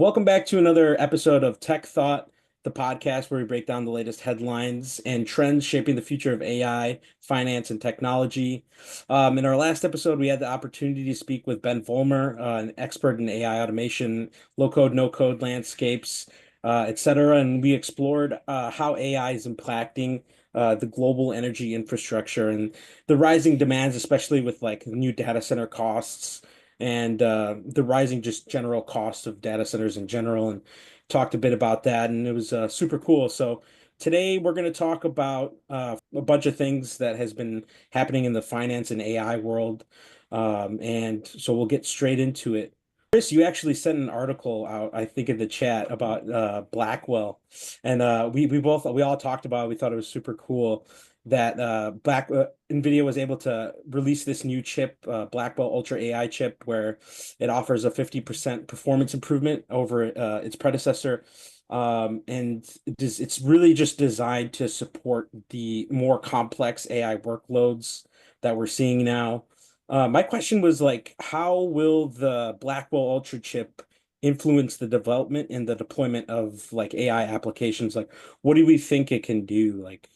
welcome back to another episode of Tech Thought, the podcast where we break down the latest headlines and trends shaping the future of AI, finance, and technology. In our last episode, we had the opportunity to speak with Ben Vollmer, an expert in AI automation, low code, no code landscapes, etc. And we explored how AI is impacting the global energy infrastructure and the rising demands, especially with like new data center costs and the rising just general cost of data centers in general, and talked a bit about that, and it was super cool. So today we're going to talk about a bunch of things that has been happening in the finance and AI world, and so we'll get straight into it. Chris, you actually sent an article out, I think, in the chat about Blackwell, and we all talked about it. We thought it was super cool that Nvidia was able to release this new chip, Blackwell Ultra AI chip, where it offers a 50% performance improvement over its predecessor. And it's really just designed to support the more complex AI workloads that we're seeing now. My question was like, how will the Blackwell Ultra chip influence the development and the deployment of like AI applications? Like, what do we think it can do? Like,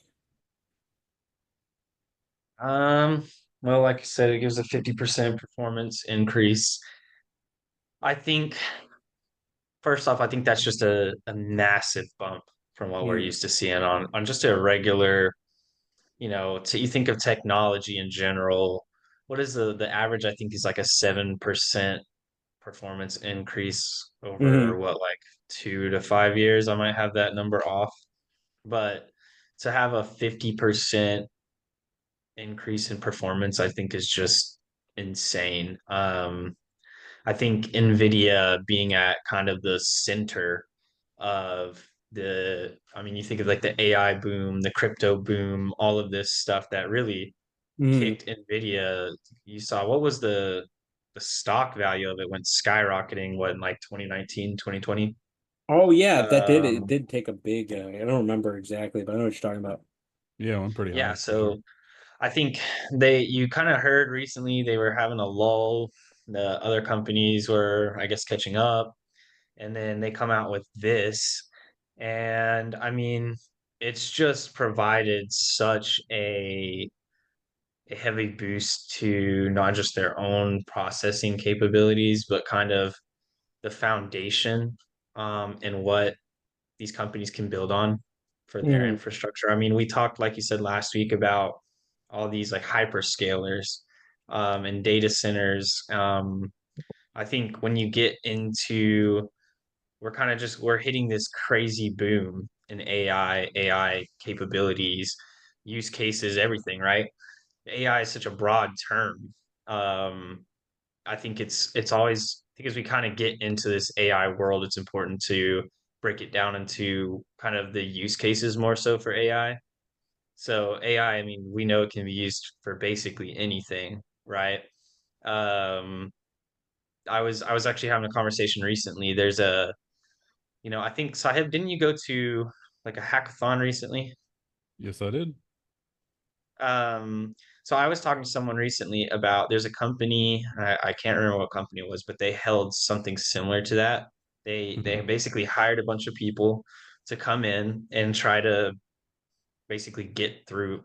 Um, well, like I said, it gives a 50% performance increase. I think, first off, I think that's just a massive bump from what we're mm, used to seeing on just a regular, you think of technology in general. What is the average? I think is like a 7% performance increase over hmm what, like 2 to 5 years. I might have that number off, but to have a 50% increase in performance, I think is just insane. I think Nvidia being at kind of the center of I mean, you think of like the AI boom, the crypto boom, all of this stuff that really hmm kicked Nvidia. You saw what was the stock value of it went skyrocketing, what, in like 2019, 2020? Oh yeah, that did it Um, did take a big I don't remember exactly, but I know what you're talking about. Yeah, went pretty yeah, high for sure. so I think you kind of heard recently they were having a lull. The other companies were, I guess, catching up, and then they come out with this. And I mean, it's just provided such a heavy boost to not just their own processing capabilities, but kind of the foundation and what these companies can build on for their hmm infrastructure. I mean, we talked, like you said last week, about all these like hyperscalers and data centers. I think when you get into, we're hitting this crazy boom in AI capabilities, use cases, everything, right? AI is such a broad term. Um, I think it's always, I think as we kind of get into this AI world, it's important to break it down into kind of the use cases more so for AI. So AI, I mean, we know it can be used for basically anything, right? Um, I was actually having a conversation recently. I think Sahib, didn't you go to like a hackathon recently? Yes, I did. Um, so I was talking to someone recently about there's a company, I can't remember what company it was, but they held something similar to that. They Hmm. basically hired a bunch of people to come in and try to basically get through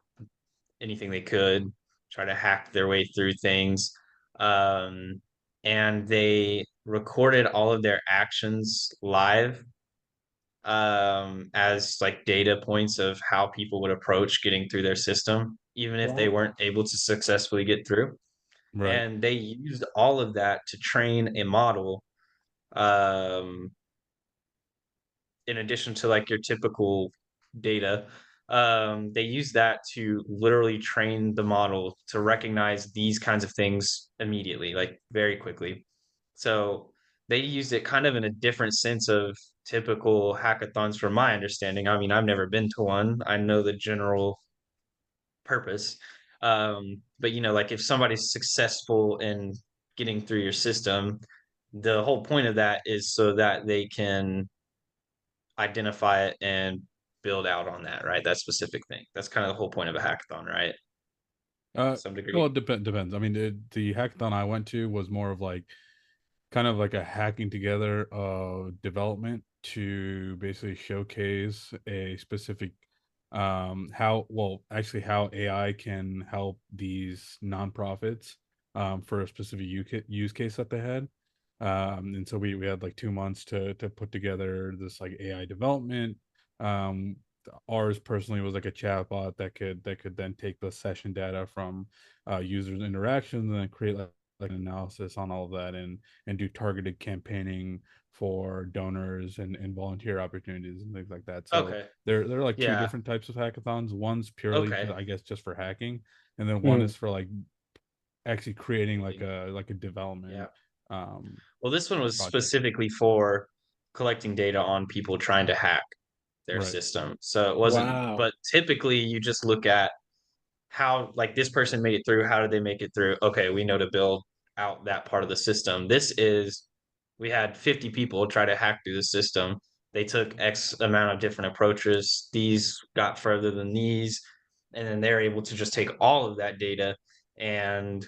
anything they could, try to hack their way through things. Um, and they recorded all of their actions live as like data points of how people would approach getting through their system, even if they Wow. weren't able to successfully get through. Right. And they used all of that to train a model, um, in addition to like your typical data. They use that to literally train the model to recognize these kinds of things immediately, like very quickly. So they used it kind of in a different sense of typical hackathons, from my understanding. I mean, I've never been to one. I know the general purpose. But like if somebody's successful in getting through your system, the whole point of that is so that they can identify it and build out on that, right? That specific thing. That's kind of the whole point of a hackathon, right? To Uh, some well, degree. it depends. I mean, the hackathon I went to was more of like kind of like a hacking together of development to basically showcase a specific how AI can help these nonprofits for a specific use case that they had. And so we had like 2 months to put together this like AI development. Um, Ours personally was like a chatbot that could then take the session data from users' interactions and then create like an analysis on all of that and do targeted campaigning for donors and volunteer opportunities and things like that. So Okay. there are like two Yeah. different types of hackathons. One's purely Okay. I guess just for hacking, and then one Mm, is for like actually creating Building. like a development Yeah. um Well, this one was project. specifically for collecting data on people trying to hack their Right. system. So it wasn't, wow. but typically you just look at how, like, this person made it through. How did they make it through? Okay, we know to build out that part of the system. This is, we had 50 people try to hack through the system. They took X amount of different approaches. These got further than these. And then they're able to just take all of that data and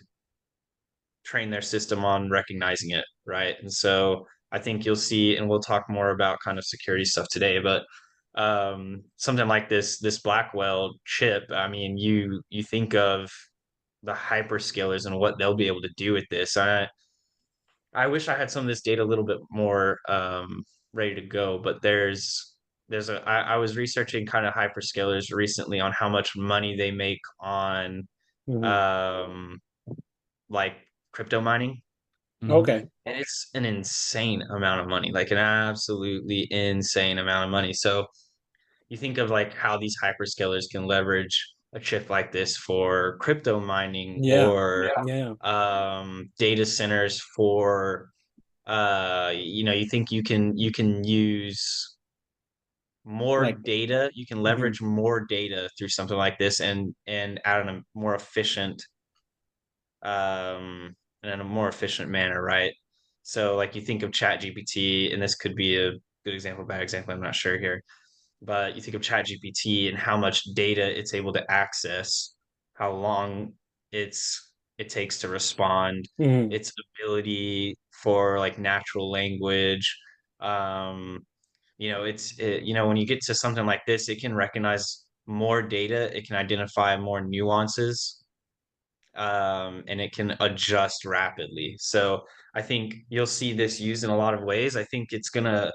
train their system on recognizing it, right? And so I think you'll see, and we'll talk more about kind of security stuff today, but something like this Blackwell chip, I mean, you think of the hyperscalers and what they'll be able to do with this. I wish I had some of this data a little bit more ready to go, but I was researching kind of hyperscalers recently on how much money they make on Mhm. um like crypto mining, Hmm. Okay. and it's an insane amount of money, like an absolutely insane amount of money. So you think of like how these hyperscalers can leverage a chip like this for crypto mining Yeah. or Yeah. data centers for you think you can use more Like, data, you can mhm. leverage more data through something like this and out in a more efficient in a more efficient manner, right? So like you think of Chat GPT, and this could be a good example, bad example, I'm not sure here, but you think of Chat GPT and how much data it's able to access, how long it takes to respond, Mhm. its ability for like natural language. Um, when you get to something like this, it can recognize more data, it can identify more nuances, and it can adjust rapidly. So I think you'll see this used in a lot of ways. I think it's gonna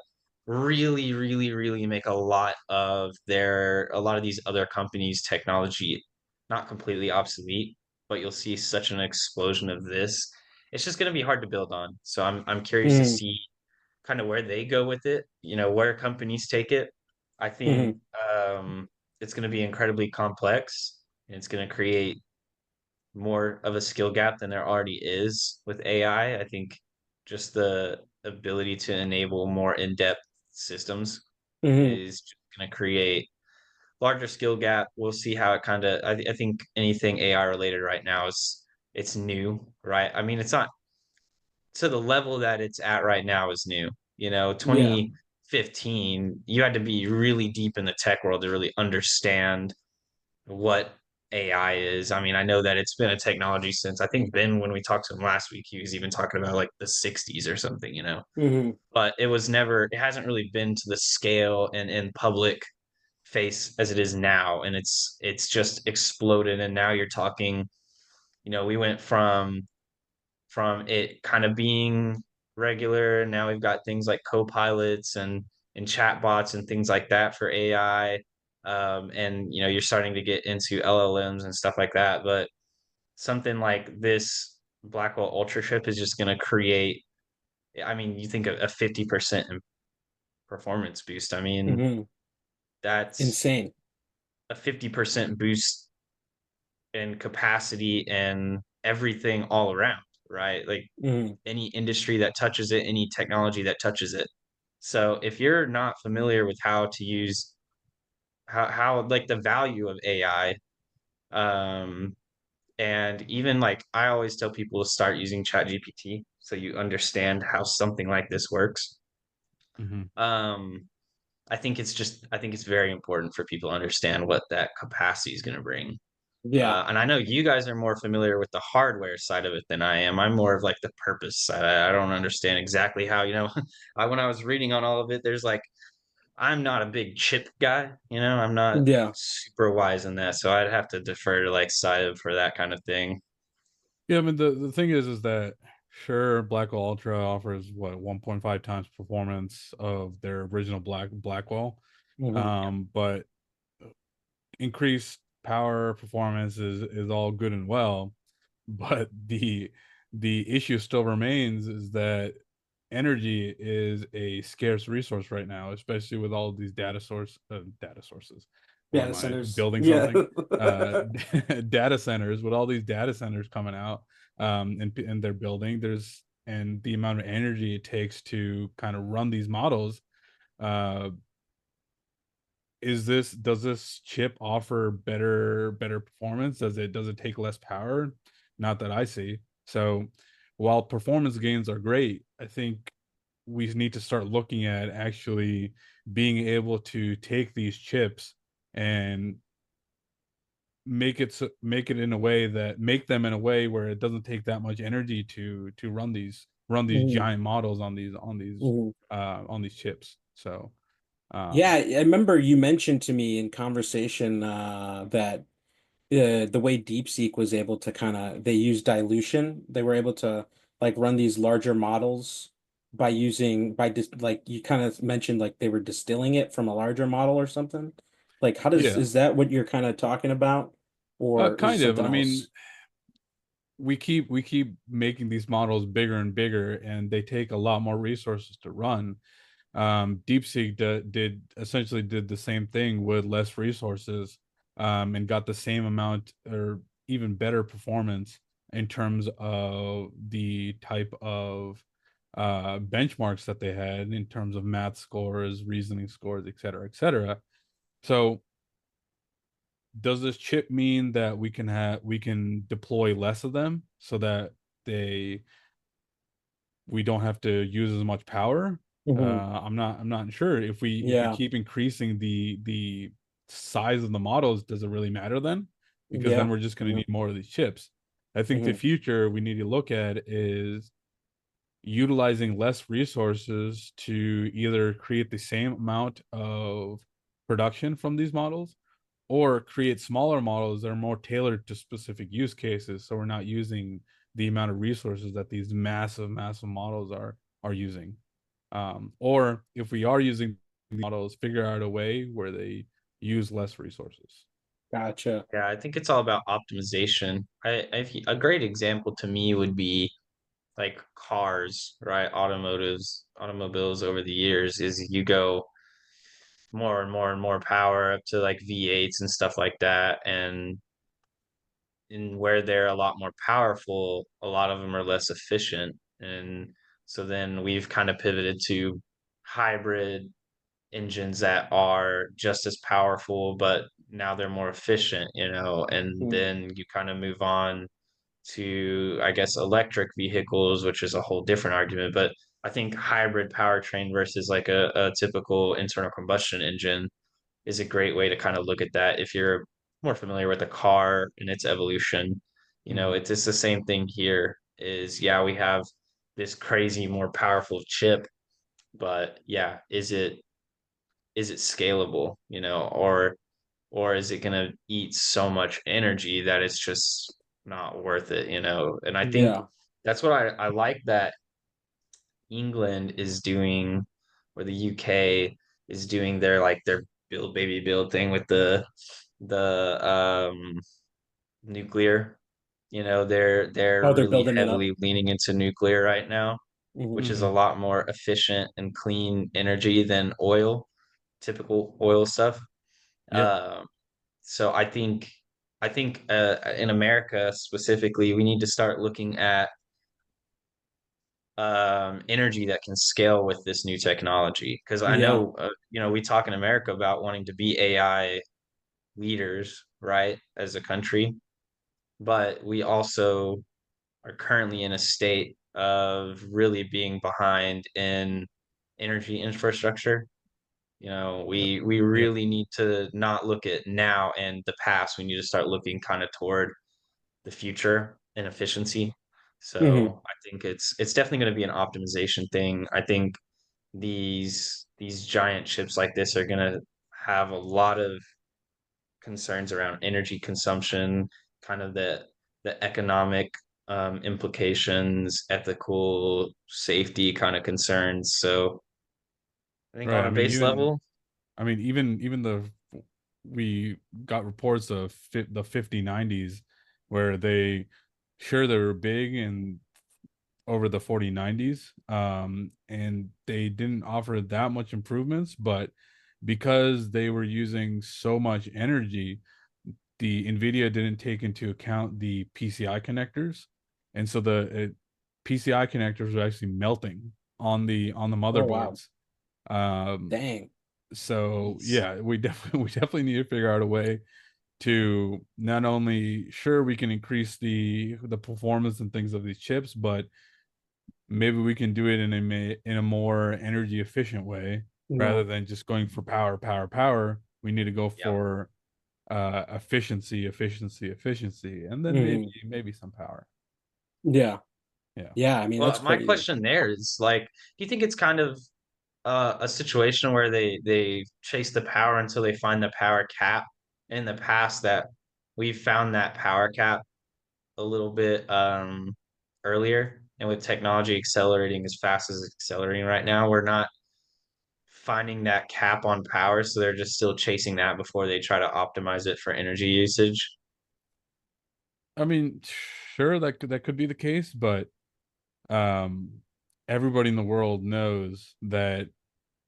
really, really, really make a lot of these other companies' technology not completely obsolete, but you'll see such an explosion of this. It's just gonna be hard to build on. So I'm curious to Mhm. see kind of where they go with it, where companies take it. I think Mhm. it's going to be incredibly complex, and it's going to create more of a skill gap than there already is with AI. I think just the ability to enable more in-depth systems Mhm. is going to create larger skill gap. We'll see how it kind of. I think anything AI related right now is it's new, right? I mean, it's not to the level that it's at right now is new. Yeah. 2015, you had to be really deep in the tech world to really understand what AI is. I mean, I know that it's been a technology since I think Ben, when we talked to him last week, he was even talking about like the 60s or something. Mhm. But it hasn't really been to the scale and in public face as it is now. And it's just exploded. And now you're talking, we went from it kind of being regular. Now we've got things like co-pilots and chatbots and things like that for AI. And you're starting to get into LLMs and stuff like that. But something like this Blackwell Ultra chip is just going to create. I mean, you think of a 50% performance boost. I mean, Mhm. that's Insane. a 50% boost in capacity and everything all around, right? Like Mhm. any industry that touches it, any technology that touches it. So if you're not familiar with how to use how like the value of AI, um, and even like I always tell people to start using ChatGPT so you understand how something like this works. Hmm. Um, I think it's very important for people to understand what that capacity is going to bring. Yeah. And I know you guys are more familiar with the hardware side of it than I am. I'm more of like the purpose side. I don't understand exactly how, when I was reading on all of it, there's like, I'm not a big chip guy, I'm not Yeah. super wise in that. So I'd have to defer to like Sahib for that kind of thing. Yeah, I mean the thing is that sure, Blackwell Ultra offers what 1.5 times performance of their original Blackwell, Hmm. but increased power performance is all good and well, but the issue still remains is that energy is a scarce resource right now, especially with all of these data sources. What Data am I centers. building Yeah. something? Uh, data centers with all these data centers coming out, and they're building. And the amount of energy it takes to kind of run these models. Uh, does this chip offer better performance? Does it take less power? Not that I see. So while performance gains are great, I think we need to start looking at actually being able to take these chips and make them in a way where it doesn't take that much energy to run these Mhm. giant models on these chips. So Yeah, um I remember you mentioned to me in conversation that the way DeepSeek was able to kind of they use dilution. They were able to like run these larger models by using by just like you kind of mentioned like they were distilling it from a larger model or something. Like how does yeah, is that what you're kind of talking about, or is it kind of. something I mean, else? we keep making these models bigger and bigger, and they take a lot more resources to run. DeepSeek did the same thing with less resources, and got the same amount or even better performance in terms of the type of benchmarks that they had in terms of math scores, reasoning scores, et cetera, et cetera. So does this chip mean that we can deploy less of them so that they we don't have to use as much power? Hmm. I'm not sure if we Yeah. keep increasing the size of the models, does it really matter then? Because then Yeah. we're just going to Hmm. need more of these chips. I think the Hmm. future we need to look at is utilizing less resources to either create the same amount of production from these models or create smaller models that are more tailored to specific use cases, so we're not using the amount of resources that these massive models are using. Or if we are using models, figure out a way where they use less resources. Gotcha. Yeah, I think it's all about optimization. A great example to me would be like cars, right? Automobiles over the years is you go more and more and more power up to like V8s and stuff like that. And in where they're a lot more powerful, a lot of them are less efficient. And so then we've kind of pivoted to hybrid engines that are just as powerful, but now they're more efficient, and Mm. then you kind of move on to, I guess, electric vehicles, which is a whole different argument. But I think hybrid powertrain versus like a typical internal combustion engine is a great way to kind of look at that. If you're more familiar with a car and its evolution, Mhm. it's just the same thing here is yeah, we have this crazy more powerful chip, but yeah, is it scalable, or is it going to eat so much energy that it's just not worth it? And I think Yeah. that's what I like that England is doing, or the UK is doing their build baby build thing with the nuclear. They're Oh, they're really building it up. heavily leaning into nuclear right now, Hmm. which is a Mhm. lot more efficient and clean energy than typical oil stuff. Yeah. Um, so I think in America specifically, we need to start looking at energy that can scale with this new technology. Because I Yeah. know, we talk in America about wanting to be AI leaders, right, as a country, but we also are currently in a state of really being behind in energy infrastructure. We Yep. really need to not look at now and the past. We need to start looking kind of toward the future and efficiency. Hmm. So I think it's definitely going to be an optimization thing. I think these giant chips like this are going to have a lot of concerns around energy consumption, kind of the economic implications, ethical safety kind of concerns. So I think Right. on a base level, Even the we got reports of the 5090s where they were big and over the 4090s, and they didn't offer that much improvements, but because they were using so much energy, the Nvidia didn't take into account the PCI connectors, and so the PCI connectors were actually melting on the Oh wow. motherboards. um Dang. so it's yeah, we definitely need to figure out a way to not only, sure, we can increase the performance and things of these chips, but maybe we can do it in a more energy efficient way Yeah. rather than just going for power, power, power. We need to go yeah. for efficiency, efficiency, efficiency, and then Hmm. maybe some power. Yeah. Yeah. Yeah. I mean, that's Well, my crazy. question there is like, do you think it's kind of a situation where they chase the power until they find the power cap? In the past, that we've found that power cap a little bit earlier, and with technology accelerating as fast as it's accelerating right now, we're not finding that cap on power, so they're just still chasing that before they try to optimize it for energy usage. I mean, sure, that could be the case, but um, everybody in the world knows that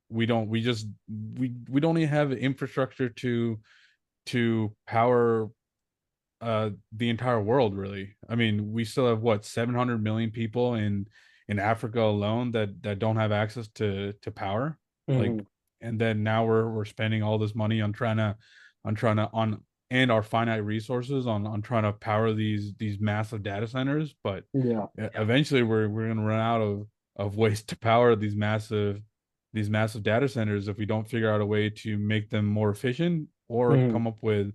we don't even have infrastructure to power the entire world, really. I mean, we still have what, 700 million people in Africa alone that don't have access to power. Like, Hmm. and then now we're spending all this money on trying to on and our finite resources on trying to power these massive data centers, but Yeah. Yeah, eventually we're going to run out of ways to power these massive data centers if we don't figure out a way to make them more efficient, or Hmm. come up with,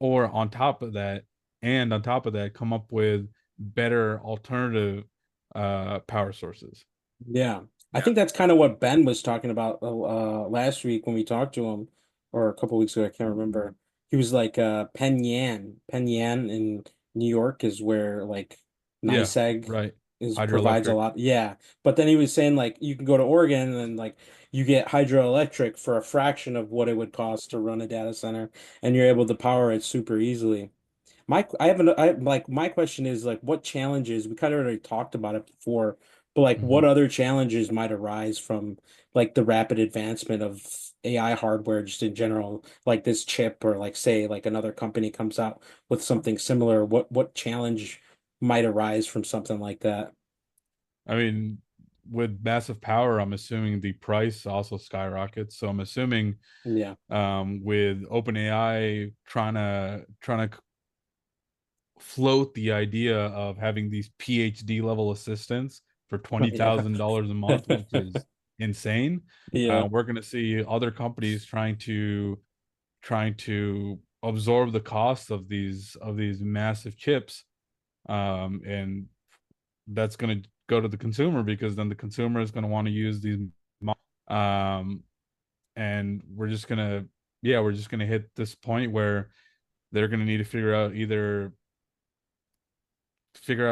or on top of that, and on top of that, come up with better alternative power sources. Yeah. I yeah, think that's kind of what Ben was talking about last week when we talked to him, or a couple weeks ago. I can't remember. He was like Penn Yan in New York is where like Yeah, NICEAG right. is provides a Hydroelectric. lot. Yeah. But then he was saying like you can go to Oregon and like you get hydroelectric for a fraction of what it would cost to run a data center, and you're able to power it super easily. I have like my question is like what challenges, we kind of already talked about it before, but like Hmm. what other challenges might arise from like the rapid advancement of AI hardware just in general, like this chip, or like say like another company comes out with something similar, what challenge might arise from something like that? I mean, with massive power, I'm assuming the price also skyrockets. So I'm assuming, Yeah. with OpenAI trying to float the idea of having these PhD level assistants for Yeah. $20,000 a month, which is insane. Yeah. We're going to see other companies trying to absorb the cost of these massive chips, and that's going to go to the consumer, because then the consumer is going to want to use these um, and we're just going to hit this point where they're going to need to figure out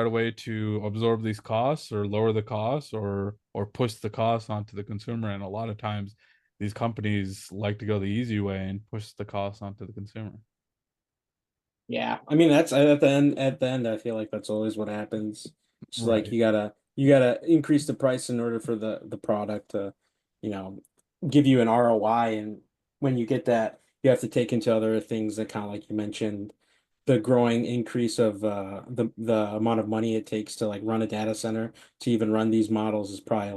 a way to absorb these costs or lower the costs, or push the costs onto the consumer. And a lot of times these companies like to go the easy way and push the costs onto the consumer. Yeah, I mean that's at the end. At the end, I feel like that's always what happens. It's like Right. you gotta increase the price in order for the product to, you know, give you an ROI. And when you get that, you have to take into other things that kind of like you mentioned, the growing increase of the amount of money it takes to like run a data center to even run these models is probably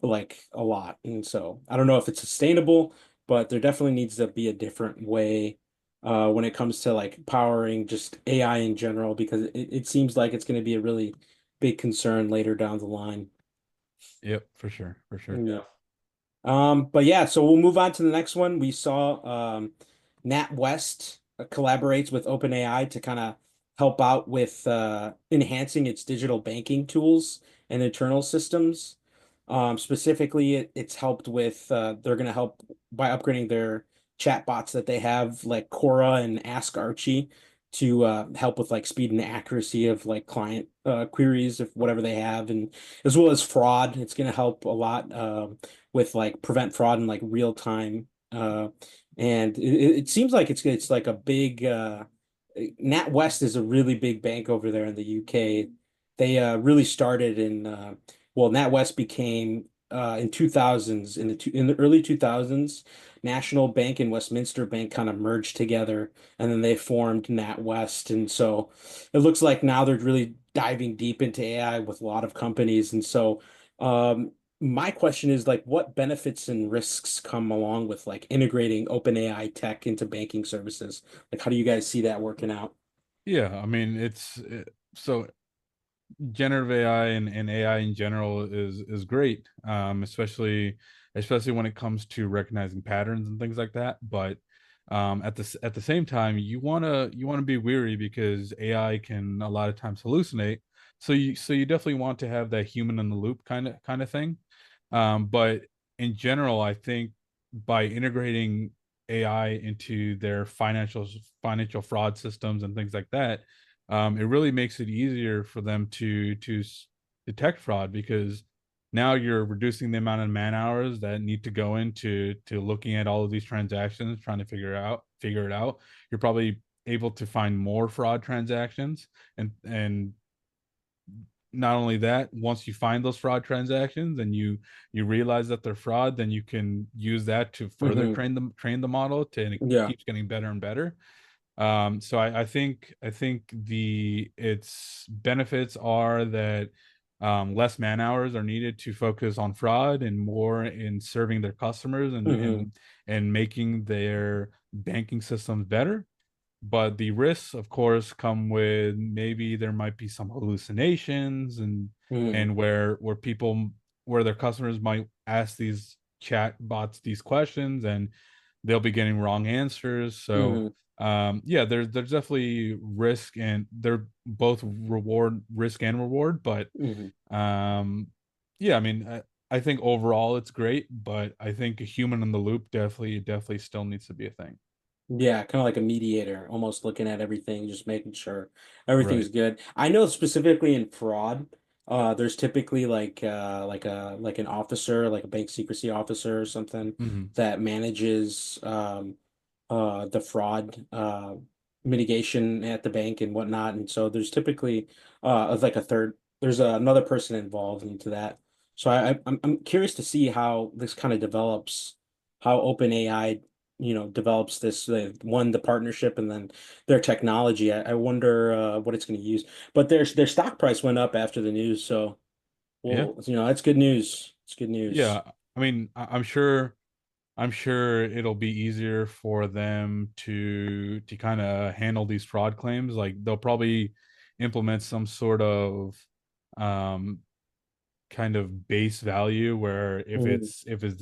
like a lot. And so I don't know if it's sustainable, but there definitely needs to be a different way when it comes to like powering just AI in general, because it seems like it's going to be a really big concern later down the line. Yep, for sure, for sure. Yeah. yeah. But yeah, so we'll move on to the next one. We saw NatWest collaborates with OpenAI to kind of help out with enhancing its digital banking tools and internal systems. Specifically, it's helped with they're going to help by upgrading their chatbots that they have, like Cora and Ask Archie, to help with like speed and accuracy of like client queries of whatever they have, and as well as fraud. It's going to help a lot. With like prevent fraud in like real time. And it seems like it's like a big NatWest is a really big bank over there in the UK. They really started in well, NatWest became in 2000s in the early 2000s. National Bank and Westminster Bank kind of merged together, and then they formed NatWest. And so it looks like now they're really diving deep into AI with a lot of companies. And so my question is like, what benefits and risks come along with like integrating OpenAI tech into banking services? Like, how do you guys see that working out? Yeah, I mean, so generative AI and AI in general is great, especially when it comes to recognizing patterns and things like that. But at the same time, you wanna be weary because AI can a lot of times hallucinate. So you definitely want to have that human in the loop kind of thing. But in general, I think by integrating AI into their financial fraud systems and things like that, it really makes it easier for them to detect fraud, because now you're reducing the amount of man hours that need to go into to looking at all of these transactions, trying to figure it out. You're probably able to find more fraud transactions, and not only that, once you find those fraud transactions and you realize that they're fraud, then you can use that to further Hmm. train the model to, and it Yeah. keeps getting better and better. So I think the its benefits are that less man hours are needed to focus on fraud and more in serving their customers Hmm. and making their banking systems better. But the risks, of course, come with maybe there might be some hallucinations, Hmm. and where their customers might ask these chat bots these questions, and they'll be getting wrong answers. So Hmm. yeah, there's definitely risk, and they're both risk and reward. But Hmm. um yeah, I mean, I think overall it's great, but I think a human in the loop definitely still needs to be a thing. Yeah, kind of like a mediator, almost looking at everything, just making sure everything's Right. good. I know specifically in fraud, there's typically like an officer, like a bank secrecy officer or something Hmm. that manages the fraud mitigation at the bank and whatnot. And so there's typically like a third, there's another person involved into that. So I'm curious to see how this kind of develops, how OpenAI develops this one, the partnership, and then their technology. I wonder what it's going to use. But their stock price went up after the news, so Yeah. well, that's good news. It's good news. Yeah. I mean, I'm sure it'll be easier for them to kind of handle these fraud claims. Like they'll probably implement some sort of um kind of base value where Mhm. if it's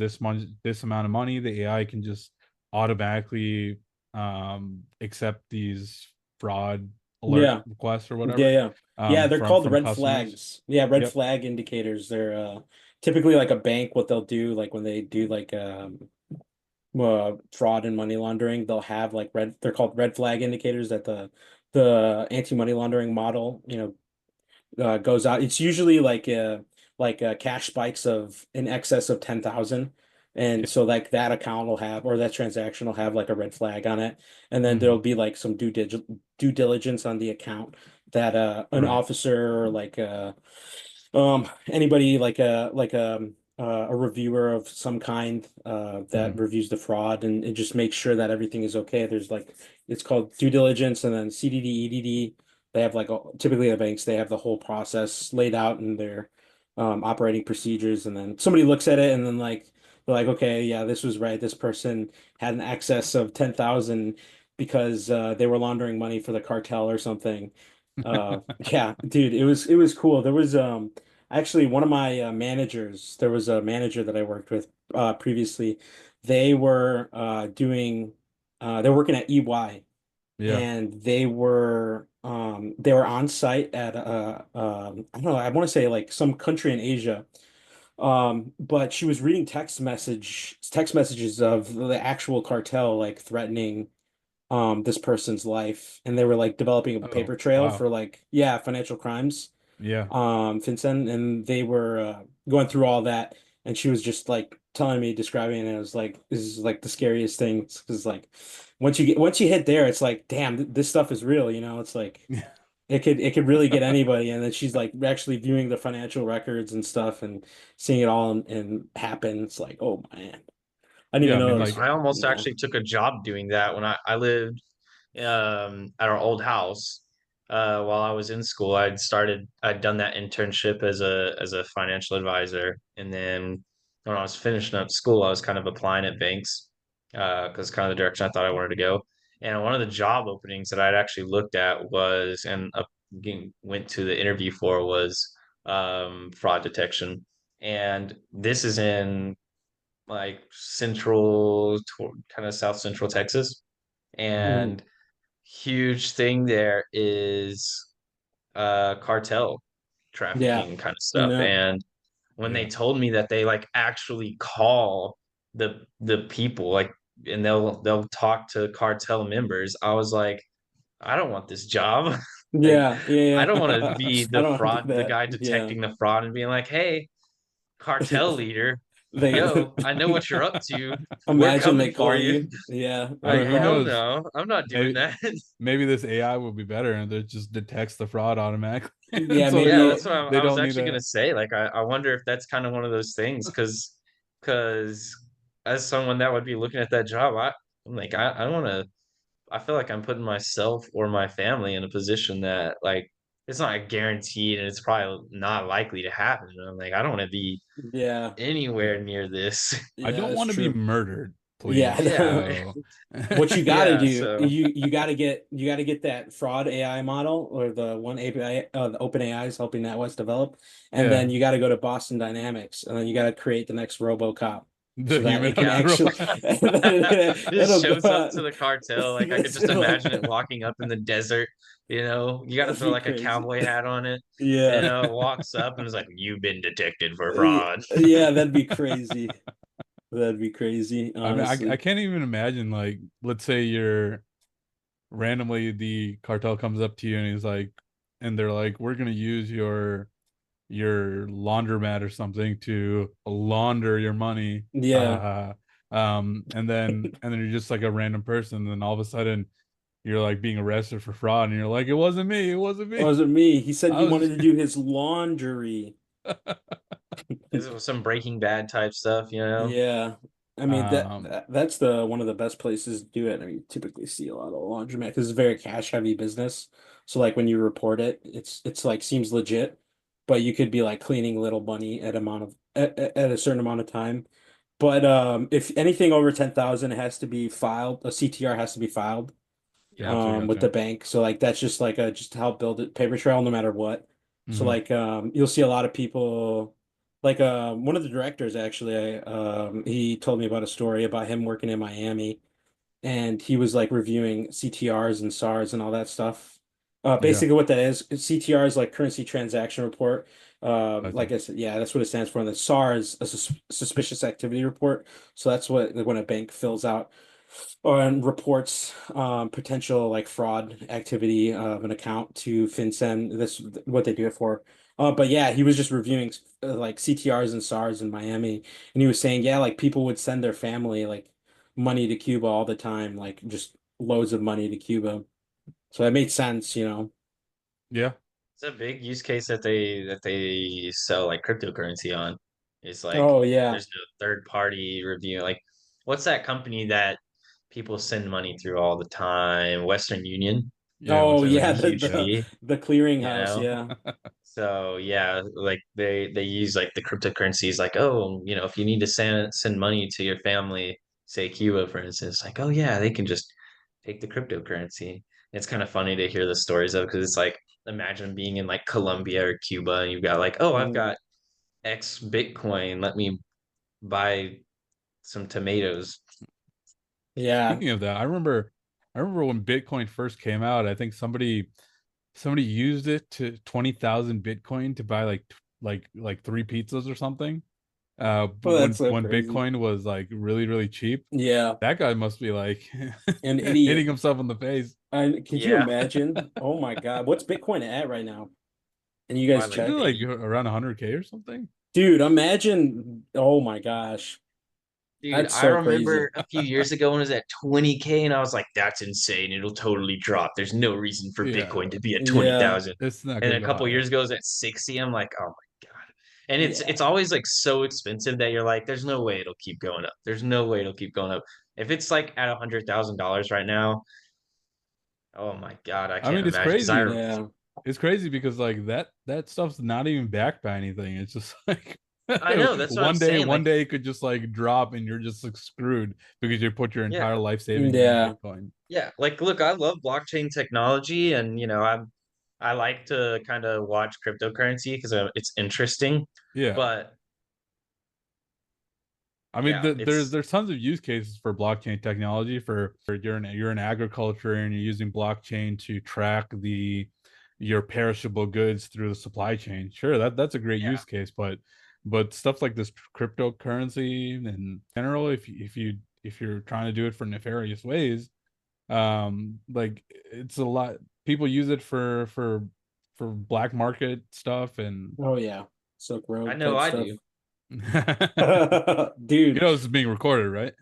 this amount of money, the AI can just automatically accept these fraud alert Yeah. requests or Yeah, whatever yeah. Yeah, they're called from red customers. flags. Yeah, red Yep. flag indicators. They're typically like a bank, what they'll do, like when they do like fraud and money laundering, they'll have like they're called red flag indicators that the anti-money laundering model, goes out. It's usually like cash spikes of in excess of 10,000. And Yeah. so like that account will have, or that transaction will have like a red flag on it. And then there'll Hmm. be like some due diligence on the account that an Right. officer or like anybody like a reviewer of some kind that Hmm. reviews the fraud and just makes sure that everything is okay. There's like it's called due diligence, and then CDD, EDD. They have like typically the banks, they have the whole process laid out in their operating procedures, and then somebody looks at it and then like they're like, okay, yeah, this was right. This person had an excess of 10,000 because they were laundering money for the cartel or something. Yeah, dude, it was cool. There was actually one of my managers, there was a manager that I worked with. previously. They were they're working at EY, Yeah. and they were on site at I don't know, I want to say like some country in Asia. But she was reading text messages of the actual cartel like threatening this person's life, and they were like developing a Oh, paper trail wow. for like, yeah, financial crimes, Yeah. FinCEN, and they were going through all that, and she was just like telling me, describing it, and it was like, this is like the scariest thing because like once you hit there, it's like, damn, this stuff is real, you know. It's like it could really get anybody, and then she's like actually viewing the financial records and stuff and seeing it all and happen. It's like, oh man, I didn't Yeah. even I know mean, it like, was, I almost yeah. actually took a job doing that when I lived at our old house. While I was in school, I'd done that internship as a financial advisor, and then when I was finishing up school, I was kind of applying at banks because kind of the direction I thought I wanted to go. And one of the job openings that I'd actually looked at was went to the interview for was fraud detection, and this is in like kind of South Central Texas, Mhm. and huge thing there is cartel Yeah, trafficking kind of stuff. no, And when they yeah. told me that they like actually call the people like and they'll talk to cartel members, I was like, I don't want this job. Like yeah, I yeah, don't want to yeah. be I the don't want to do the that. guy Yeah. detecting the fraud and being like, hey, cartel leader, They yo, I know what you're up to. We're imagine they coming for call you. you. Yeah, Like, Who hell knows? no, I'm not doing Maybe that. maybe this AI will be better and it just detects the fraud automatically. And yeah, so Yeah, maybe. that's what they I was don't need actually gonna a say. Like, I wonder if that's kind of one of those things, because as someone that would be looking at that job, I'm like, I don't want to. I feel like I'm putting myself or my family in a position that like it's not guaranteed and it's probably not likely to happen. And I'm like, I don't want to be Yeah, yeah. anywhere near this. I yeah, don't that's want to be true. murdered, please. Yeah, Yeah. So What you got to yeah. do, So you got to get that fraud AI model, or the one API, the OpenAI is helping NatWest develop, and then yeah, you got to go to Boston Dynamics, and then you got to create the next RoboCop the so that it can yeah, humanoid actually robot. just it'll go shows up out. to the cartel. Like I could just Like, imagine it walking up in the desert. You got to that'd throw be like a crazy. cowboy hat on it. Yeah. It walks up and is like, "You've been detected for Yeah, fraud." yeah, that'd be crazy. That'd be crazy, I mean, I honestly. can't even imagine, like, let's say you're randomly the cartel comes up to you and he's like, and they're like, we're gonna use your laundromat or something to launder your money. Yeah. And then you're just like a random person, and then all of a sudden you're like being arrested for fraud, and you're like, it wasn't me, it wasn't Oh, me. was it me? He said I he was wanted just to do his laundry. This was some Breaking Bad type stuff, you know? Yeah. I mean um that's the one of the best places to do it. I mean, you typically see a lot of laundromat because it's a very cash heavy business. So like when you report it, it's like seems legit, but you could be like cleaning little money at a certain amount of time. But if anything over 10,000, it has to be filed. A CTR has to be filed Yep. with the gotcha. bank. So like that's just like a just to help build it paper trail no matter what. So Hmm. like you'll see a lot of people like one of the directors actually he told me about a story about him working in Miami, and he was like reviewing CTRs and SARs and all that stuff. Yeah, Basically what that is, CTR is like currency transaction report. Like gotcha. I said, yeah, that's what it stands for. And the SAR is a suspicious activity report. So that's what when a bank fills out or and reports potential like fraud activity of an account to FinCEN. That's what they do it for. But yeah, he was just reviewing like CTRs and SARs in Miami, and he was saying, yeah, like people would send their family like money to Cuba all the time, like just loads of money to Cuba. So that made sense, you know. Yeah. It's a big use case that they sell like cryptocurrency on. It's like Oh yeah. there's no third party review. Like, what's that company that people send money through all the time? Western Union. Yeah, Oh Western It's like yeah, a Union. huge Yeah. fee, the you clearinghouse, know? yeah. So yeah, like they use like the cryptocurrencies, like, oh, if you need to send money to your family, say Cuba, for instance, like, oh yeah, they can just take the cryptocurrency. It's kind of funny to hear the stories of because it's like imagine being in like Colombia or Cuba and you've got like, oh, I've Mm. got X Bitcoin, let me buy some tomatoes. Yeah. Speaking of that, I remember when Bitcoin first came out. I think somebody used it to 20,000 Bitcoin to buy like three pizzas or something. Well, that's so When crazy. Bitcoin was like really really cheap, Yeah. that guy must be like An hitting idiot. himself in the face. Could you Yeah, imagine? Oh my God. What's Bitcoin at right now? And you by guys like Isn't it check? like 80. around 100K or something? Dude, imagine. Oh my gosh. Dude, That's I so crazy. remember a few years ago when it was at 20K, and I was like, that's insane. It'll totally drop. There's no reason for Yeah, Bitcoin to be at Yeah. 20,000. it's not And gonna then a go couple higher. years ago, it was at 60. I'm like, oh my God. And Yeah. it's always like so expensive that you're like, there's no way it'll keep going up. There's no way it'll keep going up. If it's like at $100,000 right now, oh my God, I I can't mean, it's imagine. Because crazy. Yeah. It's crazy because like that stuff's not even backed by anything. It's just like I know that's what I'm saying. one Like, day it could just like drop and you're just like screwed because you put your yeah, entire life savings into Yeah. Bitcoin. yeah. Like, look, I love blockchain technology, and I like to kind of watch cryptocurrency because it's interesting. Yeah. But I mean, yeah, it's there's tons of use cases for blockchain technology for you're in agriculture and you're using blockchain to track the your perishable goods through the supply chain. Sure, that's a great yeah. use case, but stuff like this cryptocurrency and in general, if you're trying to do it for nefarious ways, like it's a lot. People use it for black market stuff and Oh yeah. Silk I Road know type I stuff. do. you Dude, know this is being recorded, right?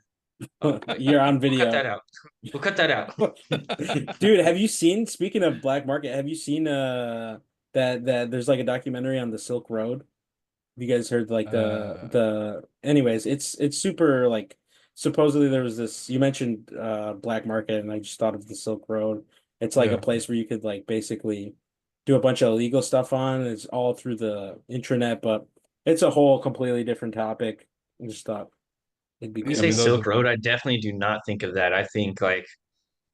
Oh, you're on we'll cut that video. out. We'll cut that out. Dude, have you seen, speaking of black market, have you seen that there's like a documentary on the Silk Road? Have you guys heard like Uh, the anyways, it's super like supposedly there was this you mentioned black market and I just thought of the Silk Road. It's like a yeah. place where you could like basically do a bunch of illegal stuff on. It's all through the intranet, but it's a whole completely different topic. I just thought it'd be When you Yeah, I say mean cool. those Silk are Road, I definitely do not think of that. I think like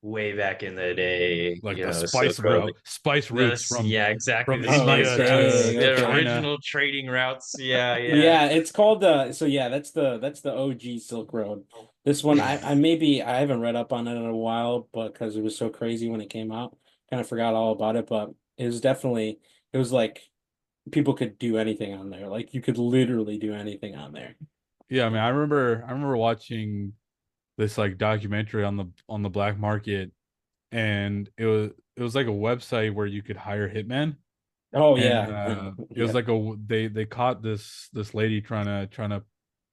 way back in the day, like the Silk Road. spice routes This, yeah, exactly. from The Oh, spice India routes, dang, to the okay. China. original trading routes. Yeah, yeah. Yeah, it's called so yeah, that's the OG Silk Road. This one I maybe I haven't read up on it in a while, but because it was so crazy when it came out, kind of forgot all about it, but it was definitely it was like people could do anything on there. Like you could literally do anything on there. Yeah, I mean I remember watching this like documentary on the black market, and it was like a website where you could hire hitmen. Oh And yeah. it was Yeah. like they caught this lady trying to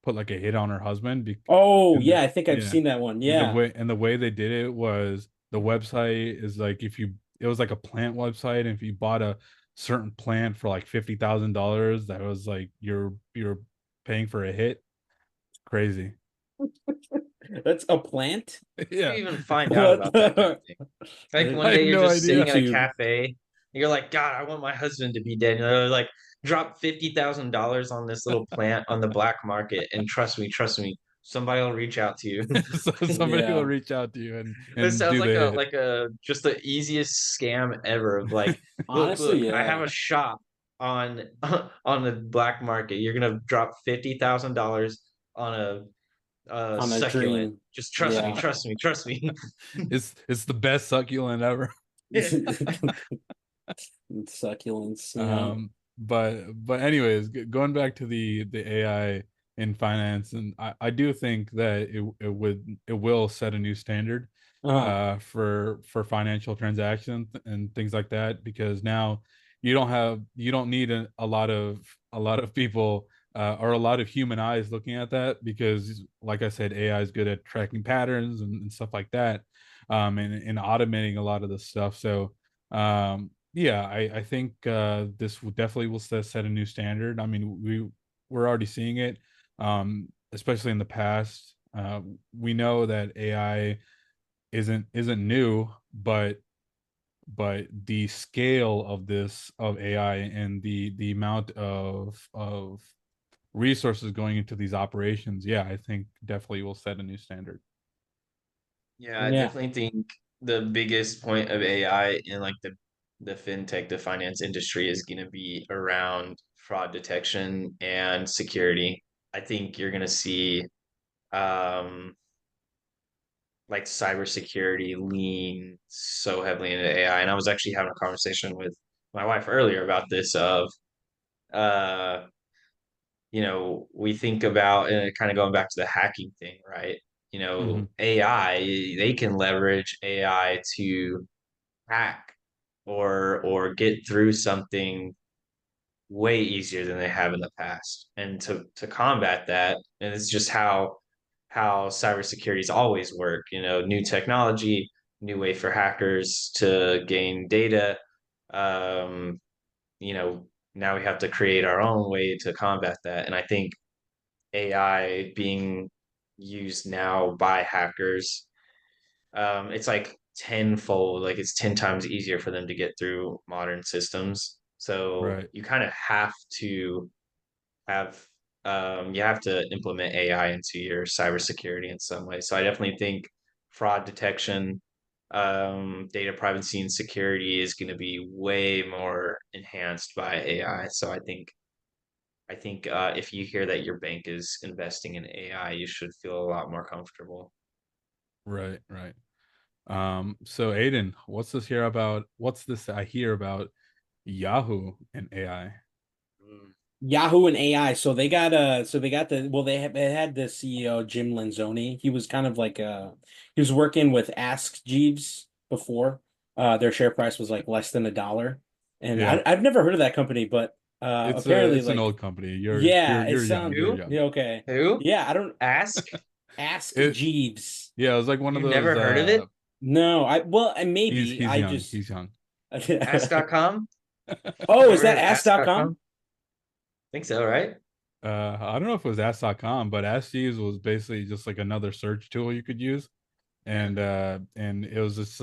put like a hit on her husband Oh and yeah, I think I've yeah, seen that one. Yeah. and the way they did it was the website is like if you it was like a plant website, and if you bought a certain plant for like $50,000, that was like you're paying for a hit. Crazy. That's a plant? Do you Yeah. even find out What about that kind of the thing? Like I one had day you're no just sitting idea. at a YouTube. cafe, and you're like, God, I want my husband to be dead. And they're like, drop $50,000 on this little plant on the black market, and trust me, somebody will reach out to you. So somebody will Yeah. reach out to you This and sounds do the hit. like a just the easiest scam ever of like, Honestly, look, I have yeah. a shop on on the black market. You're gonna drop $50,000 on a On a succulent. dream. Just Yeah. trust me. It's the best succulent ever. Succulents, yeah. But anyways, going back to the AI in finance, and I do think that it will set a new standard Uh, for financial transactions and things like that, because now you don't need a lot of people or a lot of human eyes looking at that, because like I said, AI is good at tracking patterns and stuff like that, and automating a lot of this stuff. So yeah, I think this definitely will set a new standard. I mean, we're already seeing it, especially in the past. We know that AI isn't new, but the scale of this of AI and the amount of resources going into these operations, yeah, I think definitely will set a new standard. Yeah, I yeah. definitely think the biggest point of AI in like the fintech, the finance industry is going to be around fraud detection and security. I think you're going to see um, like cybersecurity lean so heavily into AI. And I was actually having a conversation with my wife earlier about this of uh we think about, and kind of going back to the hacking thing, right? Hmm. AI, they can leverage AI to hack or get through something way easier than they have in the past. And to combat that, and it's just how cybersecurity's always worked, new technology, new way for hackers to gain data. Um, you know, Now we have to create our own way to combat that. And I think AI being used now by hackers, it's like tenfold, like it's 10 times easier for them to get through modern systems. So Right. you kind of have to have you have to implement AI into your cybersecurity in some way. So I definitely think fraud detection, data privacy and security is going to be way more enhanced by AI. So I think if you hear that your bank is investing in AI, you should feel a lot more comfortable. Right. Right. So Aidan, what's this I hear about Yahoo and AI? Mm. Yahoo and AI. So they got the well they had the CEO Jim Lanzoni. He was kind of like he was working with Ask Jeeves before. Their share price was like less than $1. And Yeah. I've never heard of that company, but apparently It's an like old company. You're yeah, it you're young. sounds You're Who? young. yeah, okay. Who? Yeah, I don't Ask? Ask It Jeeves. Yeah, it was like one of You've those never heard of it? No, I well, and maybe he's I young. just He's young. Ask.com? Oh, is Never that heard of ask.com? ask.com? Think so, right? I don't know if it was Ask.com, but Ask Jeeves was basically just like another search tool you could use. Yeah. And it was just,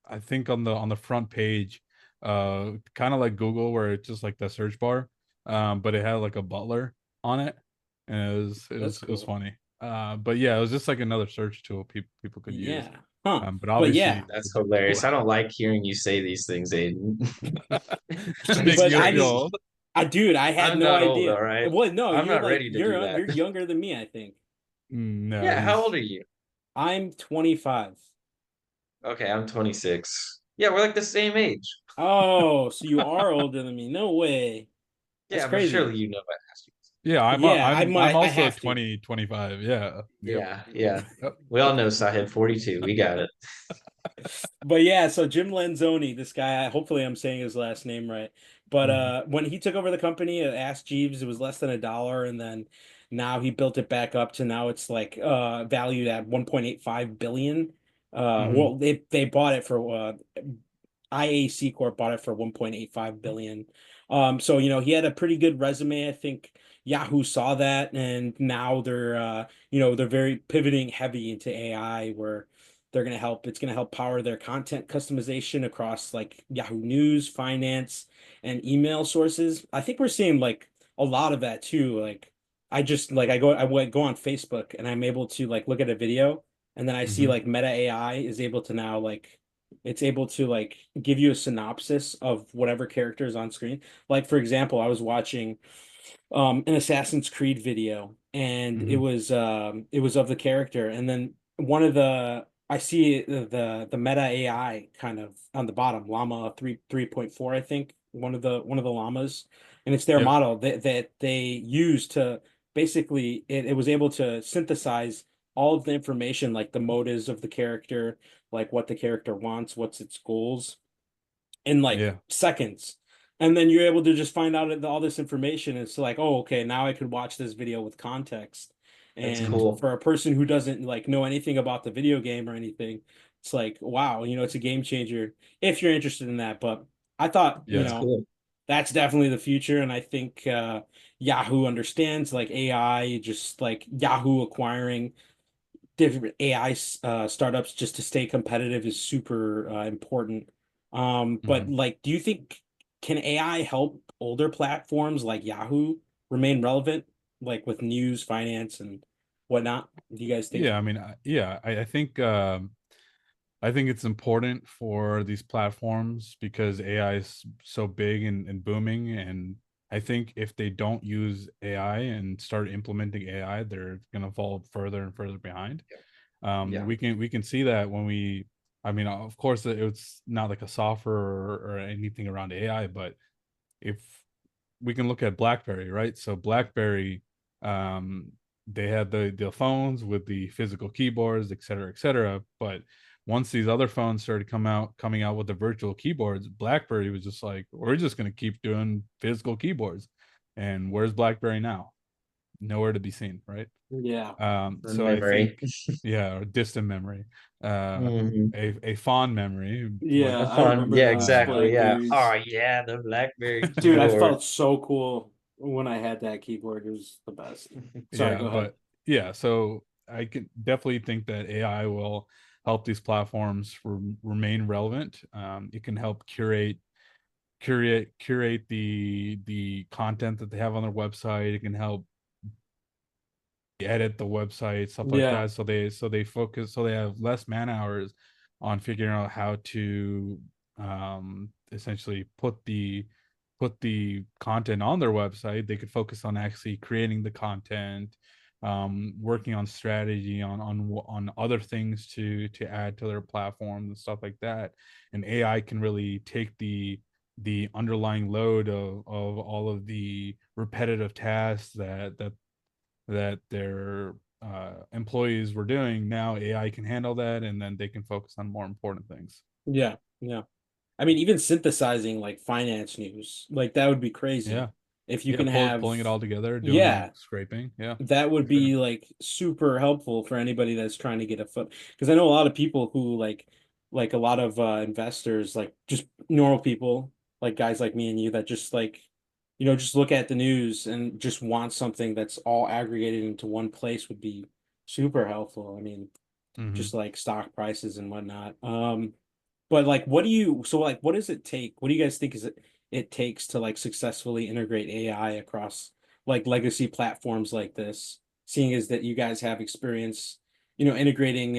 I think on the front page, kind of like Google, where it's just like the search bar, but it had like a butler on it, and That's it was cool. funny. But yeah, it was just like another search tool people could use. Yeah. Huh. But But yeah. obviously, That's hilarious. I don't like hearing you say these things, Aiden. just It's making But you feel crazy. old. Dude, I had I'm no not old, idea. all right? Well, no, I'm you're not like ready to do that. you're younger than me, I think. No, Yeah, how old he's are you? I'm 25. Okay, I'm 26. Yeah, we're like the same age. Oh, so you are older than me. No way. That's Yeah, but crazy. surely you know I asked you. yeah. Yeah, I'm I also have to. 25. Yeah. Yep. Yeah, yeah. Yep. We all know Sahib 42. We got it. But yeah, so Jim Lanzoni, this guy, hopefully I'm saying his last name right. But Mhm. when he took over the company at Ask Jeeves, it was less than $1, and then now he built it back up to now it's like valued at 1.85 billion. Mhm. Well, they bought it for IAC Corp bought it for 1.85 billion. So he had a pretty good resume. I think Yahoo saw that, and now they're very pivoting heavy into AI, where it's gonna help power their content customization across like Yahoo News, finance, and email sources. I think we're seeing like a lot of that too. Like I would go on Facebook and I'm able to like look at a video, and then I see Mhm. like Meta AI is able to now like it's able to like give you a synopsis of whatever character is on screen. Like for example, I was watching an Assassin's Creed video, and Mhm. it was of the character, and then one of the I see the Meta AI kind of on the bottom, Llama 3.4, I think, one of the llamas, and it's their Yep. model that they use to basically it was able to synthesize all of the information, like the motives of the character, like what the character wants, what's its goals, in like Yeah. seconds. And then you're able to just find out all this information. It's like, oh, okay, now I could watch this video with context. That's And Mhm. cool. for a person who doesn't like know anything about the video game or anything, it's like, wow, it's a game changer if you're interested in that. But I thought, That's Yeah. cool. that's definitely the future. And I think Yahoo understands like AI, just like Yahoo acquiring different AI startups just to stay competitive is super important. But Mhm. like, do you think can AI help older platforms like Yahoo remain relevant, like with news, finance, and whatnot? Do you guys think? Yeah, I mean, I think it's important for these platforms because AI is so big and booming, and I think if they don't use AI and start implementing AI, they're gonna fall further and further behind. Yeah. We can see that when we, I mean, of course, it's not like a software or anything around AI, but if we can look at BlackBerry, right? So BlackBerry, um, they had the phones with the physical keyboards, et cetera, et cetera. But once these other phones started coming out with the virtual keyboards, BlackBerry was just like, we're just gonna keep doing physical keyboards. And where's BlackBerry now? Nowhere to be seen, right? Yeah. So I Memory. think, yeah, distant memory, uh, Hmm. a fond memory, Yeah, That's I fun. remember Yeah, those uh, exactly. Yeah. Oh Blackberries. yeah, the BlackBerry Dude, I keyboard. felt so cool when I had that keyboard. It was the best. Sorry, yeah, go ahead. but yeah, so I can definitely think that AI will help these platforms remain relevant. It can help curate the content that they have on their website. It can help edit the website, stuff like Yeah, that. So they focus, so they have less man hours on figuring out how to essentially put the content on their website. They could focus on actually creating the content, working on strategy, on other things to add to their platforms and stuff like that. And AI can really take the underlying load of all of the repetitive tasks that their employees were doing. Now AI can handle that, and then they can focus on more important things. yeah, yeah. I mean, even synthesizing like finance news, like that would be Yeah, crazy if you yeah, can have, pulling it all together, doing like yeah, scraping. Yeah, that would for sure. be like super helpful for anybody that's trying to get a foot. Because I know a lot of people who like a lot of investors, like just normal people, like guys like me and you that just like, just look at the news and just want something that's all aggregated into one place would be super helpful. I mean, Hmm. just like stock prices and whatnot. But like, what does it take? What do you guys think it takes to like successfully integrate AI across like legacy platforms like this? Seeing as that you guys have experience, integrating,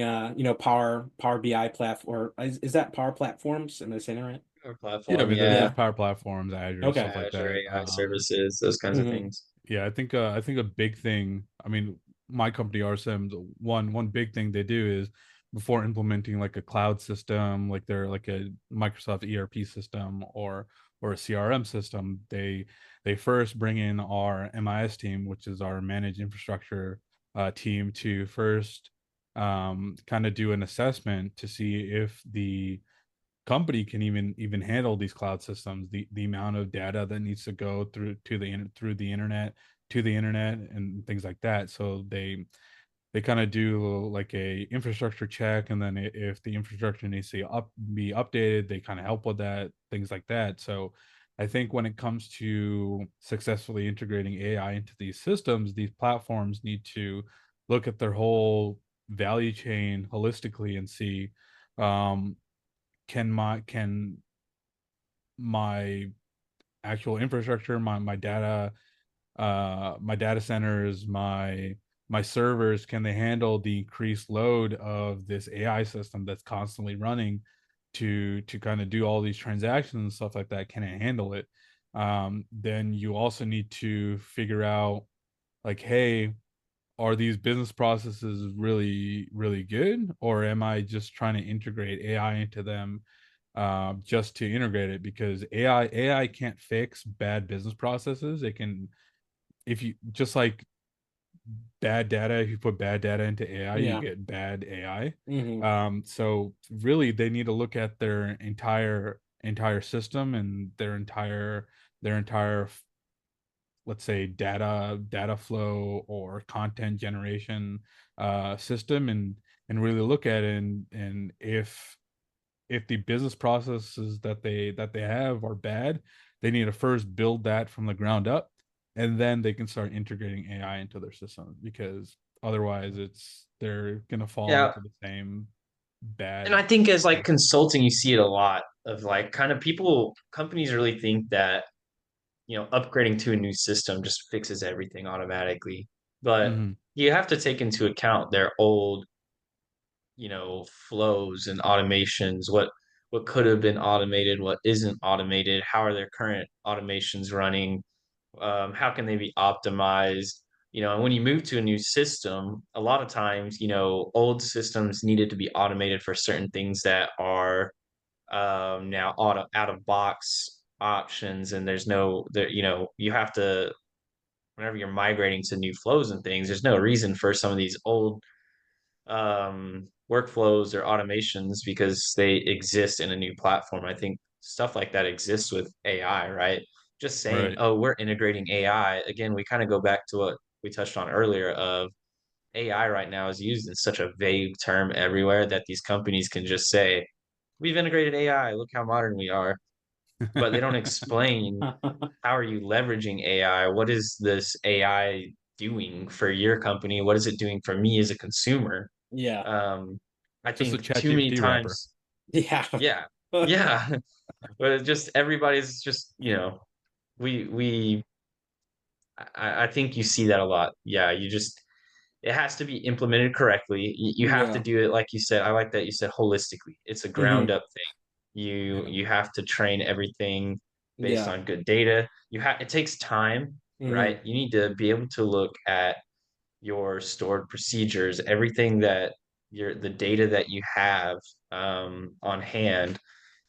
Power BI platform, or is that Power Platforms? Am I saying it right? Our Yeah, platform, but there's yeah. Yeah. Power Platforms, Azure, Okay. stuff like Azure that. AI services, those kinds of Hmm. things. Yeah, I think a big thing. I mean, my company RSM, one big thing they do is before implementing like a cloud system, like they're like a Microsoft ERP system or a CRM system, they first bring in our MIS team, which is our managed infrastructure team, to first kind of do an assessment to see if the company can even handle these cloud systems, the amount of data that needs to go through the internet to the internet and things like that. So they kind of do like a infrastructure check, and then if the infrastructure needs to be updated, they kind of help with that, things like that. So I think when it comes to successfully integrating AI into these systems, these platforms need to look at their whole value chain holistically and see, um, can my actual infrastructure, my data centers, my servers, can they handle the increased load of this AI system that's constantly running to kind of do all these transactions and stuff like that? Can it handle it? Then you also need to figure out, like, hey, are these business processes really good, or am I just trying to integrate AI into them, just to integrate it? Because AI can't fix bad business processes. It can, if you just like bad data, if you put bad data into AI, you Yeah. get bad AI. Hmm. So really they need to look at their entire system and their entire, let's say, data flow or content generation system, and really look at it, and if the business processes that they have are bad, they need to first build that from the ground up, and then they can start integrating AI into their system, because otherwise they're gonna fall Yeah. into the same And bad I think as like mistake. consulting, you see it a lot of like kind of people, companies really think that, upgrading to a new system just fixes everything automatically. But Hmm. you have to take into account their old, flows and automations, what could have been automated, what isn't automated, how are their current automations running, How can they be optimized? And when you move to a new system, a lot of times, old systems needed to be automated for certain things that are now out of box options, and there's no there. You have to, whenever you're migrating to new flows and things, there's no reason for some of these old workflows or automations because they exist in a new platform. I think stuff like that exists with AI, right? Just saying, Right. oh, we're integrating AI. Again, we kind of go back to what we touched on earlier of AI right now is used in such a vague term everywhere that these companies can just say, we've integrated AI, look how modern we are. But they don't explain how are you leveraging AI? What is this AI doing for your company? What is it doing for me as a consumer? Yeah. Um, I Just a think chat too many GPT wrapper. times, Yeah. yeah, yeah, but it just everybody's just, we I think you see that a lot. Yeah, you just it has to be implemented correctly. You have to Yeah. do it like you said. I like that you said holistically. It's a ground Hmm. up thing. You Yeah. you have to train everything based Yeah. on good data. It takes time, right? Hmm. You need to be able to look at your stored procedures, everything that the data that you have on hand.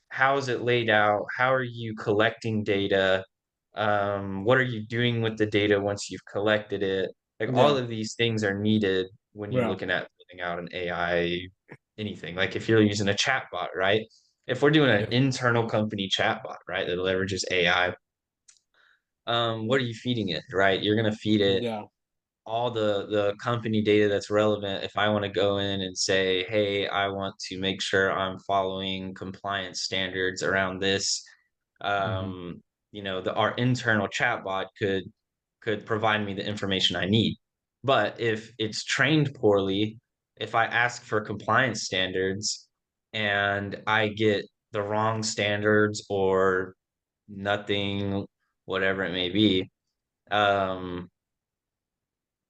How is it laid out? How are you collecting data? What are you doing with the data once you've collected it? Like all Yeah. of these things are needed when you're Yeah. looking at building out an AI anything. Like if you're using a chatbot, right? If we're doing an Yep. internal company chatbot, right, that leverages AI, what are you feeding it, right? You're gonna feed it Yeah. all the company data that's relevant. If I want to go in and say, hey, I want to make sure I'm following compliance standards around this, Hmm. um, our internal chatbot could provide me the information I need. But if it's trained poorly, if I ask for compliance standards and I get the wrong standards or nothing, whatever it may be, um,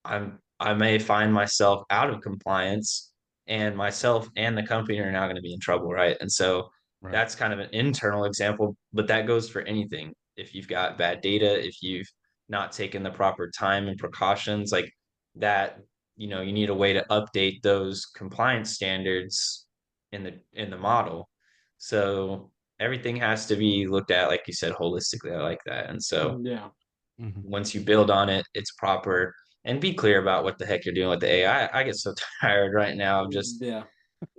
I may find myself out of compliance, and myself and the company are now going to be in trouble, right? And so Right. that's kind of an internal example, but that goes for anything. If you've got bad data, if you've not taken the proper time and precautions like that, you need a way to update those compliance standards in the model. So everything has to be looked at, like you said, holistically. I like that. And so Yeah. Hmm. once you build on it, it's proper, and be clear about what the heck you're doing with the AI. I get so tired right now of just Yeah.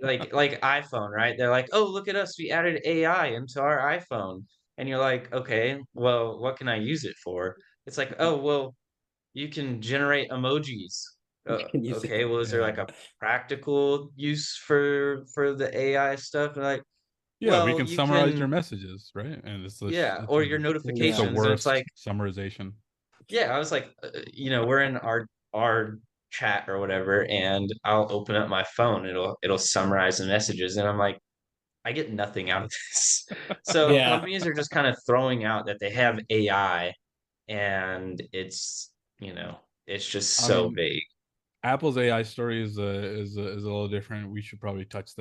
like iPhone, right? They're like, "Oh, look at us. We added AI into our iPhone." And you're like, "Okay, well, what can I use it for?" It's like, "Oh, well, you can generate emojis." Can use it. Okay, well, is there Yeah. like a practical use for the AI stuff? And like, Yeah, we well, can you summarize your can, messages, right? And yeah, or your it's the Yeah. notifications, and it's like, worst summarization. yeah, I was like, we're in our chat or whatever, and I'll open up my phone. It'll summarize the messages, and I'm like, I get nothing out of this. So Yeah. companies are just kind of throwing out that they have AI, and it's just I so mean, vague. Apple's AI story is a little different. We should probably touch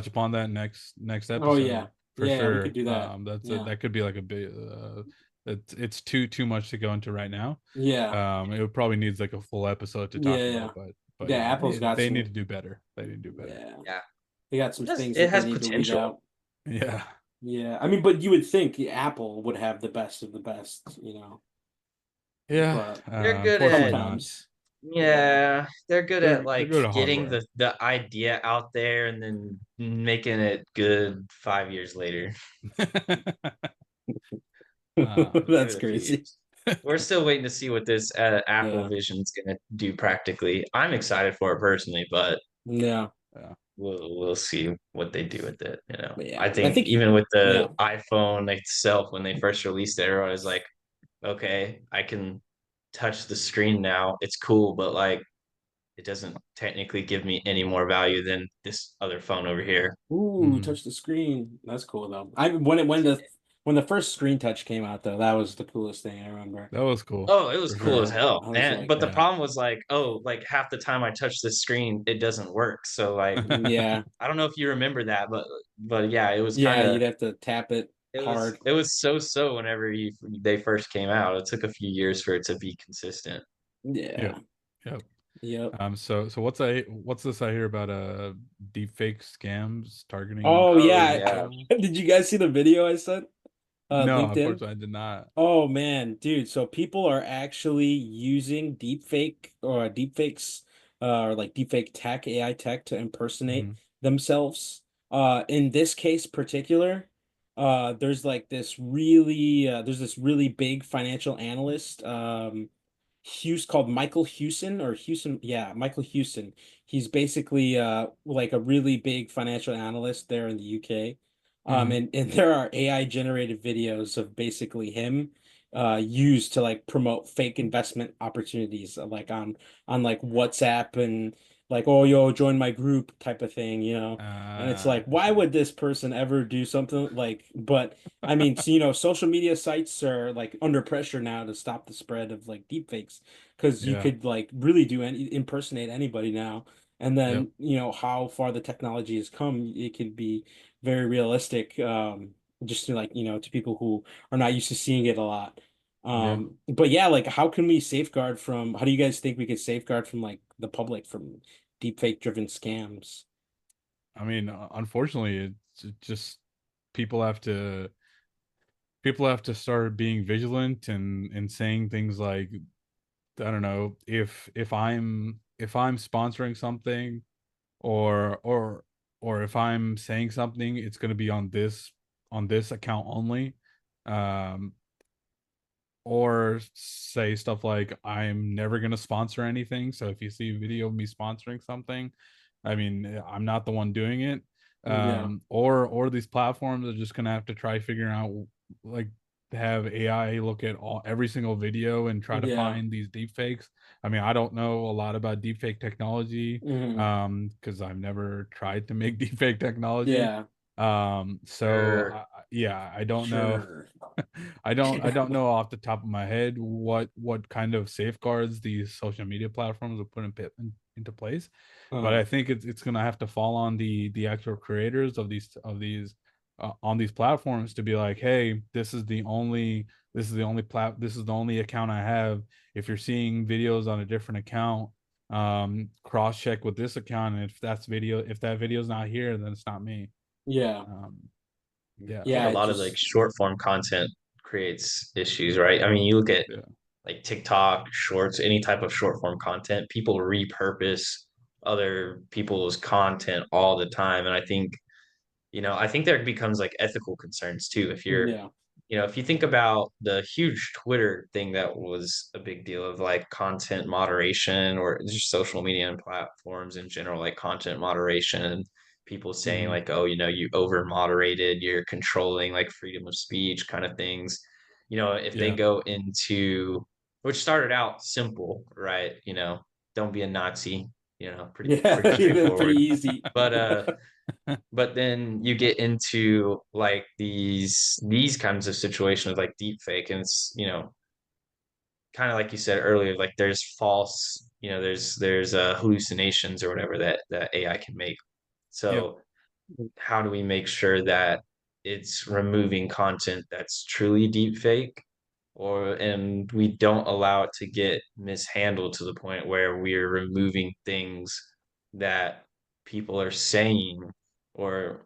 upon that next Oh yeah. episode for Yeah. We could sure. do that. Yeah. That could be like a big it's too much to go into right now. Yeah. It would probably needs like a full episode to Yeah. talk Yeah. about, but Yeah. yeah, Apple's got they need some. to do better. They need to do better. Yeah. Yeah, They got some things it that they has need to weed potential. out. Yeah. Yeah. I mean, but you would think Apple would have the best of the best. Yeah. But They're good Unfortunately at not. sometimes, yeah. Yeah, they're good at They're like good at getting hardware. the idea out there and then making it good 5 years later. Give That's it a few crazy. years. We're still waiting to see what this Apple Yeah. Vision's gonna do practically. I'm excited for it personally, but Yeah. Yeah. we'll see what they do with it. But yeah. I I think think, even with the yeah. iPhone itself, when they first released it, everyone was like, "Okay, I can touch the screen now. It's cool, but like, it doesn't technically give me any more value than this other phone over here." Ooh, Mhm. touch the screen. That's cool though. I when the first screen touch came out though, that was the coolest thing I remember. That was cool Oh, it was for cool sure. as Yeah. hell. I was And like, but the Yeah. problem was like, oh, like half the time I touch the screen, it doesn't work. So like yeah. I don't know if you remember that, but yeah, it was kind Yeah, of you'd have to tap it. hard. it was so whenever they first came out. It took a few years for it to be consistent. Yep. Yeah. Yep. Yep. So what's this I hear about deepfake scams targeting Oh Oh yeah. yeah. people? Did you guys see the video I sent? No, LinkedIn? unfortunately I did not. Oh man, dude. So people are actually using deepfakes, or like deepfake tech, AI tech to impersonate Hmm. themselves. In this case particular, there's this really big financial analyst, Hughes called Michael Hewson or Hewson, yeah, Michael Hewson. He's basically like a really big financial analyst there in the UK. Hmm. And there are AI generated videos of basically him used to like promote fake investment opportunities like on like WhatsApp and like, oh yo, join my group type of thing, you know. And it's like, I why see. would this person ever do something like, but I mean, so, you know, social media sites are like under pressure now to stop the spread of like deepfakes because you Yeah. could like really do any impersonate anybody now. And Yep. then, you know, how far the technology has come, it can be very realistic, just to like, you know, to people who are not used to seeing it a lot. Yeah. But yeah, like how can we safeguard from, how do you guys think we could safeguard from like the public from deepfake driven scams? I mean, unfortunately, just people have to people have to start being vigilant and saying things like, I don't know, if I'm sponsoring something, or if I'm saying something, it's going to be on this account only. Um, or say stuff like, I'm never going to sponsor anything. So if you see a video of me sponsoring something, I mean, I'm not the one doing it. Yeah, Or these platforms are just going to have to try figuring out, like, have AI look at every single video and try to yeah, find these deep fakes. I mean, I don't know a lot about deepfake technology, hmm, because I've never tried to make deepfake technology. yeah, So Sure. yeah, I don't know. sure. I don't know off the top of my head what kind of safeguards these social media platforms will put into place, but Uh, I think it's gonna have to fall on the actual creators of these on these platforms to be like, hey, this is the only account I have. If you're seeing videos on a different account, cross check with this account, and if that video is not here, then it's not me. yeah, Um, yeah, I think yeah, a it's lot of like just, short form content creates issues, right? I mean, you look at yeah, like TikTok, shorts, any type of short form content, people repurpose other people's content all the time. And I think, I think there becomes like ethical concerns too. If you're, yeah, if you think about the huge Twitter thing that was a big deal of like content moderation or just social media and platforms in general, like content moderation and people saying hmm, like, oh, you over moderated, you're controlling like freedom of speech kind of things. If they yeah, go into which started out simple, right? Don't be a Nazi, pretty yeah, pretty straightforward. easy. But but then you get into like these kinds of situations like deep fake, and it's kind of like you said earlier, like there's false, there's hallucinations or whatever that AI can make. yep, So how do we make sure that it's removing content that's truly deep fake, and we don't allow it to get mishandled to the point where we're removing things that people are saying, or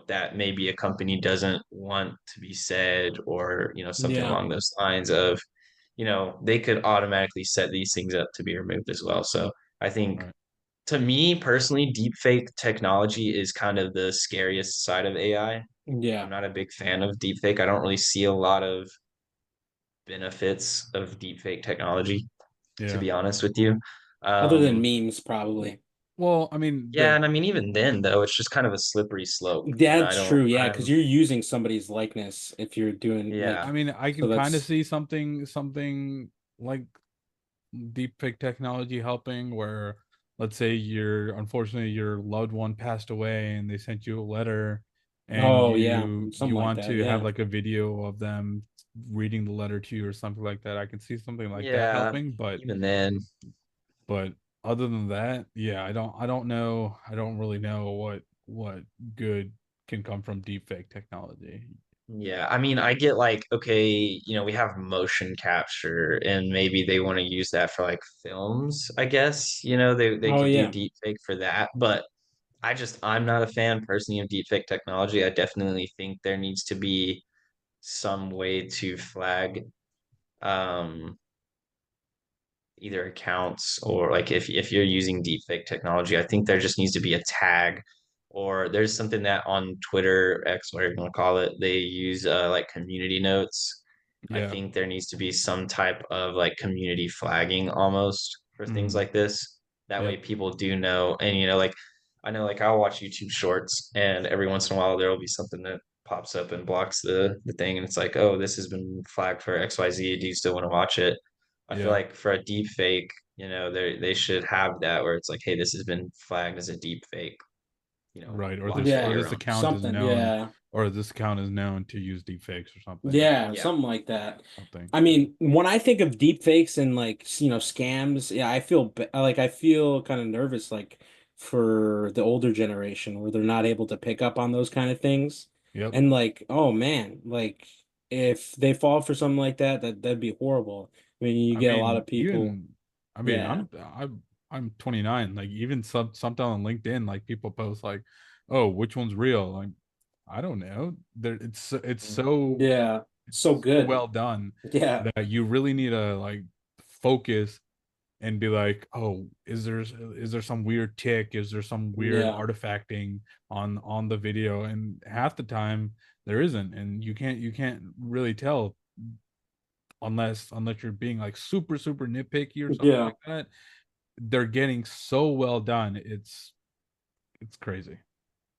that maybe a company doesn't want to be said, or something Yeah, along those lines of they could automatically set these things up to be removed as well. So I think, right, to me personally, deepfake technology is kind of the scariest side of AI. yeah, I'm not a big fan of deepfake. I don't really see a lot of benefits of deepfake technology, to yeah. be honest with you. other than um memes, probably. Well, I mean, yeah, and I mean, even then though, it's just kind of a slippery slope, and I That's don't true, yeah, because I'm you're using somebody's likeness if you're doing yeah. like, I mean, I so can kind of that's, see something like deepfake technology helping, where, let's say, unfortunately your loved one passed away and they sent you a letter, and oh yeah, you something like want that, to have yeah, like a video of them reading the letter to you or something like that. I can see something like that Yeah, helping, even then. but other than that, yeah, I don't know. I don't really know what good can come from deepfake technology. Yeah, I mean, I get like, okay, we have motion capture and maybe they want to use that for like films, I guess. They Oh could do yeah. deep fake for that, but I'm not a fan personally of deep fake technology. I definitely think there needs to be some way to flag um either accounts or like if you're using deepfake technology, I think there just needs to be a tag or there's something that on Twitter, X, whatever you want to call it, they use like community notes. I Yeah. think there needs to be some type of like community flagging almost for things Mm, like this. That way yep. people do know. And like I know like I'll watch YouTube shorts and every once in a while there will be something that pops up and blocks the thing and it's like, oh, this has been flagged for XYZ. Do you still want to watch it? I feel Yeah. like for a deep fake, they should have that where it's like, hey, this has been flagged as a deep fake, Right. Or watch this it at or Yeah. your this own account risk. is Something. known Yeah. or this account is known to use deepfakes or something. Yeah, Yeah. something like that. Something. I mean, when I think of deep fakes and like, scams, yeah, I feel kind of nervous like for the older generation where they're not able to pick up on those kind of things. Yep. And like, oh man, like if they fall for something like that, that'd be horrible. I mean, you I get a lot mean, of people. even I mean, Yeah. I'm 29. Like even something on LinkedIn, like people post like, "Oh, which one's real?" Like, I don't know. It's Mm. Yeah. So so good. well done Yeah. that you really need to like focus and be like, "Oh, is there some weird tick? Is there some weird Yeah. artifacting on the video?" And half the time there isn't, and you can't really tell unless you're being like super nitpicky or something Yeah. like that. They're getting so well done. It's crazy.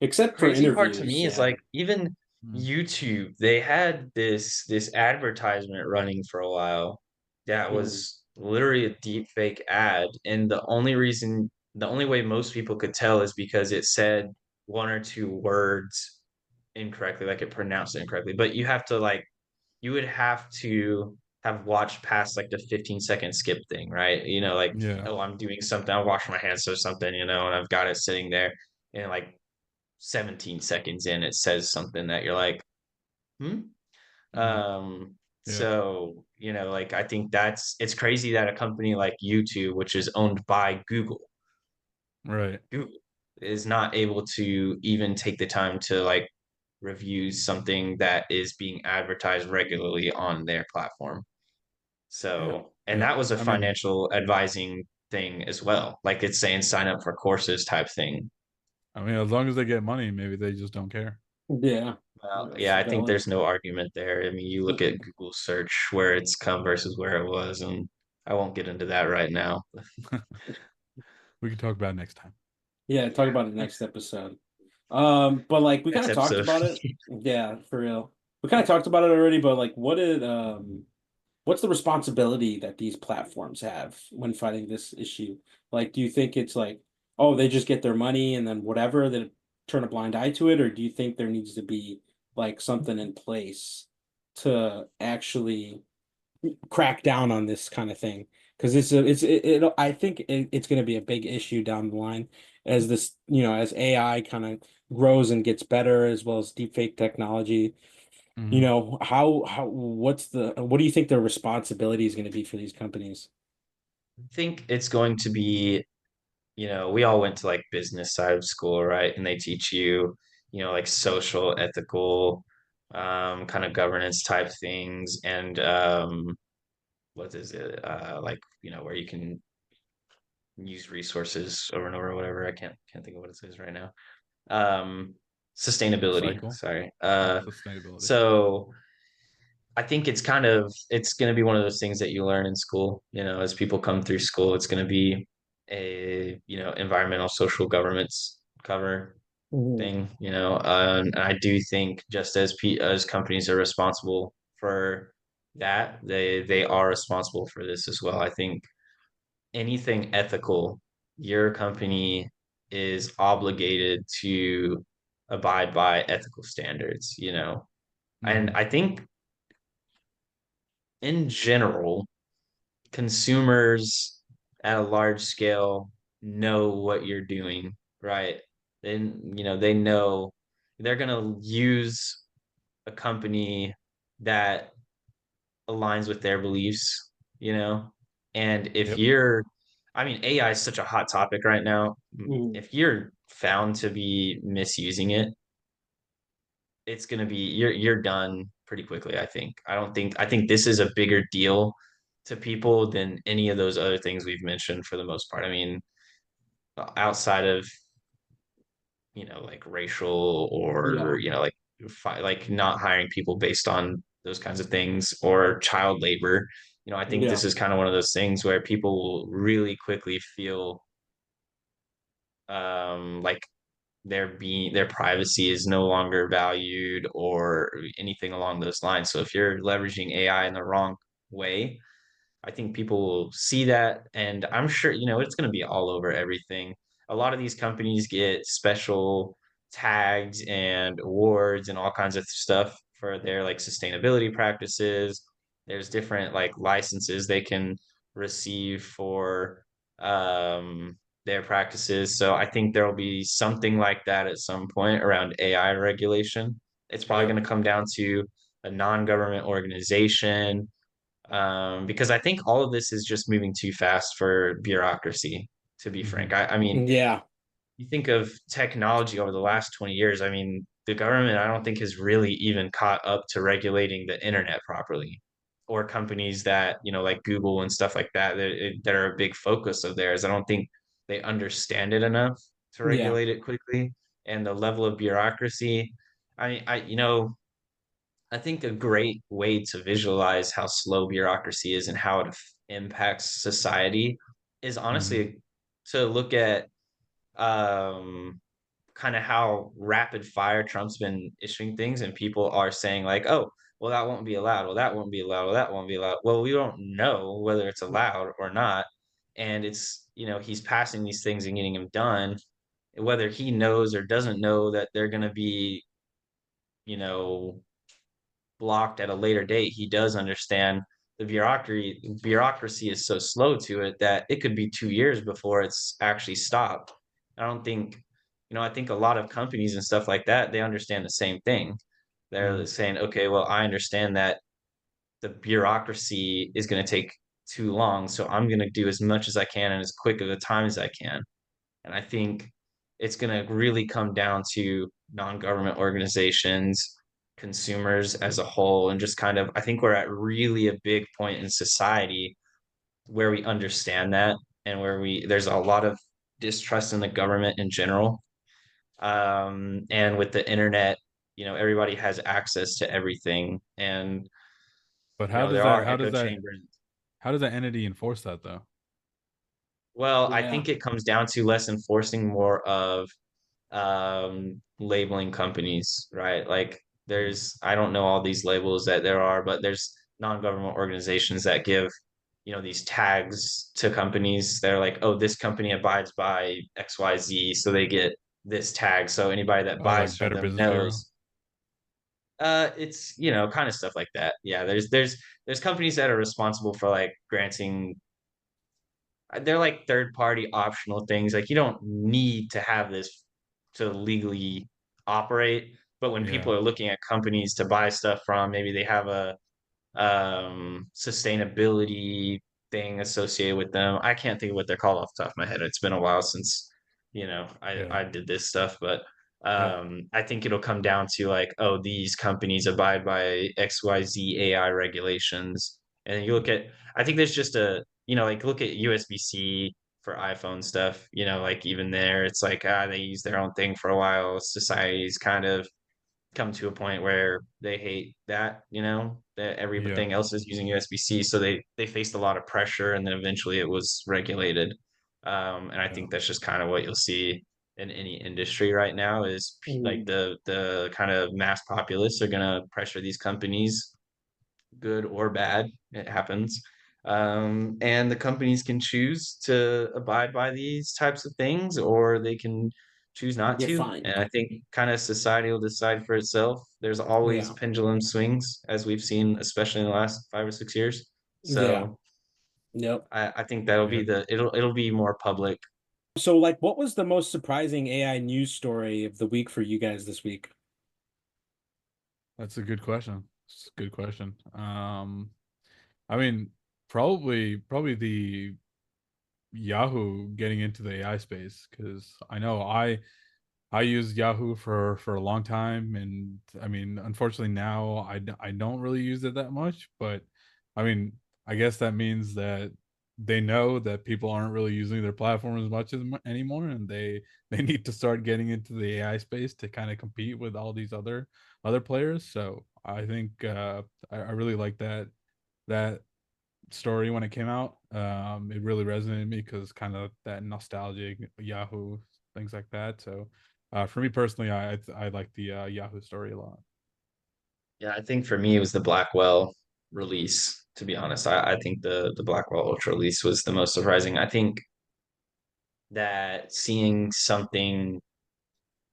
The Except for crazy part to interviews. me is Yeah. like even Mm. YouTube, they had this advertisement running for a while that Mhm. was literally a deep fake ad. And the only way most people could tell is because it said one or two words incorrectly, like it pronounced it incorrectly. But you would have to have watched past like the 15-second skip thing, right? Like, Yeah. oh, I'm doing something, I'm washing my hands or something, and I've got it sitting there. And like 17 seconds in, it says something that you're like, hmm. Mm. Um, Yep. so, like I think it's crazy that a company like YouTube, which is owned by Right. Google is not able to even take the time to like review something that is being advertised regularly on their platform. Yeah. So, and Yep. that was a I mean, financial advising thing as well. Like it's saying sign up for courses type thing. as long as they get money, maybe they just don't care. Yeah. Well, That's yeah, I think valid. there's no argument there. I mean, you look at Google search where it's come versus where it was, and I won't get into that right now. We can talk about it next time. Yeah, talk about it next episode. But like we kind Next of talked episode. about it. Yeah, for real. We kind of talked about it already, but like what's the responsibility that these platforms have when fighting this issue? Like, do you think it's like, oh, they just get their money and then whatever, then turn a blind eye to it, or do you think there needs to be like something in place to actually crack down on this kind of thing? Because I think it's going to be a big issue down the line as this, as AI kind of grows and gets better, as well as deepfake technology. Hmm. What do you think their responsibility is going to be for these companies? I think it's going to be, we all went to like business side of school, right? And they teach you, like social, ethical, kind of governance type things, and what is it? Like, where you can use resources over and over, or whatever. I can't think of what it says right now. Um, Sustainability. Cycle. Sorry. Oh, sustainability. So I think it's going to be one of those things that you learn in school. As people come through school, it's going to be a environmental social governance cover Mhm. thing. And I do think just as companies are responsible for that, they are responsible for this as well. I think anything ethical, your company is obligated to abide by ethical standards. And Hmm. I think in general, consumers at a large scale know what you're doing, right? Then, they know they're going to use a company that aligns with their beliefs, you know? And if Yep. you're, I mean, AI is such a hot topic right now. Mm. If you're found to be misusing it, it's gonna be you're done pretty quickly, I think. I think this is a bigger deal to people than any of those other things we've mentioned for the most part. I mean, outside of, like racial Yeah. or, like not hiring people based on those kinds of things or child labor. I think Yeah. this is kind of one of those things where people will really quickly feel like their privacy is no longer valued or anything along those lines. So if you're leveraging AI in the wrong way, I think people will see that, and I'm sure, it's going to be all over everything. A lot of these companies get special tags and awards and all kinds of stuff for their like sustainability practices. There's different like licenses they can receive for um, their practices. So I think there'll be something like that at some point around AI regulation. It's probably Yep. going to come down to a non-government organization, because I think all of this is just moving too fast for bureaucracy, to be Hmm. frank. I mean, Yeah. you think of technology over the last 20 years, I mean, the government, I don't think has really even caught up to regulating the internet properly, or companies that, like Google and stuff like that, that are a big focus of theirs. I don't think they understand it enough to Yeah. regulate it quickly. And the level of bureaucracy, I think a great way to visualize how slow bureaucracy is and how it impacts society is Hmm. honestly to look at kind of how rapid fire Trump's been issuing things, and people are saying like, "Oh, well, that won't be allowed. Well, that won't be allowed. Well, that won't be allowed." Well, we don't know whether it's allowed or not, and he's passing these things and getting them done, whether he knows or doesn't know that they're going to be, you know, blocked at a later date. He does understand the bureaucracy is so slow to it that it could be 2 years before it's actually stopped. I don't think, I think a lot of companies and stuff like that, they understand the same thing. They're Hmm. saying, okay, well, I understand that the bureaucracy is going to take too long, so I'm going to do as much as I can and as quick of a time as I can. And I think it's going to really come down to non-government organizations, consumers as a whole, and just kind of, I think we're at really a big point in society where we understand that, and where there's a lot of distrust in the government in general. And with the internet, everybody has access to everything. And, But there are echo chambers. how does that entity enforce that though? Well, I Yeah. think it comes down to less enforcing, more of labeling companies, right? Like Mhm. I don't know all these labels that there are, but there's non-government organizations that give, these tags to companies. They're like, oh, this company abides by XYZ, so they get this tag. So anybody that Oh, buys like from Better them Business Bureau. knows. It's, kind of stuff like that. Yeah, there's companies that are responsible for like granting, they're like third party optional things. Like you don't need to have this to legally operate. But when Yeah. people are looking at companies to buy stuff from, maybe they have a sustainability thing associated with them. I can't think of what they're called off the top of my head. It's been a while since, Yeah. I did this stuff, but Yeah. I think it'll come down to like, oh, these companies abide by XYZ AI regulations. And you look at, I think there's just like look at USB-C for iPhone stuff, like even there, it's like, they use their own thing for a while. Society's kind of come to a point where they hate that, that Yeah. everything else is using USB-C. So they faced a lot of pressure, and then eventually it was regulated. And I Yeah. think that's just kind of what you'll see in any industry right now is like Mm. the kind of mass populace are gonna pressure these companies, good or bad, it happens. And the companies can choose to abide by these types of things, or they can choose not Get to. fined. And I think kind of society will decide for itself. There's always Yeah. pendulum swings, as we've seen, especially in the last 5 or 6 years. Yeah. So Yep. I think that'll be Yeah. it'll be more public. So, like, what was the most surprising AI news story of the week for you guys this week? That's a good question. It's a good question. I mean, probably the Yahoo getting into the AI space, because I know I used Yahoo for a long time, and I mean, unfortunately now I don't really use it that much. But I mean, I guess that means that they know that people aren't really using their platform as much anymore, and they need to start getting into the AI space to kind of compete with all these other players. So I think I really like that story when it came out. It really resonated with me because kind of that nostalgic Yahoo, things like that. So for me personally, I like the Yahoo story a lot. Yeah, I think for me it was the Blackwell release, to be honest. I think the Blackwell Ultra release was the most surprising. I think that seeing something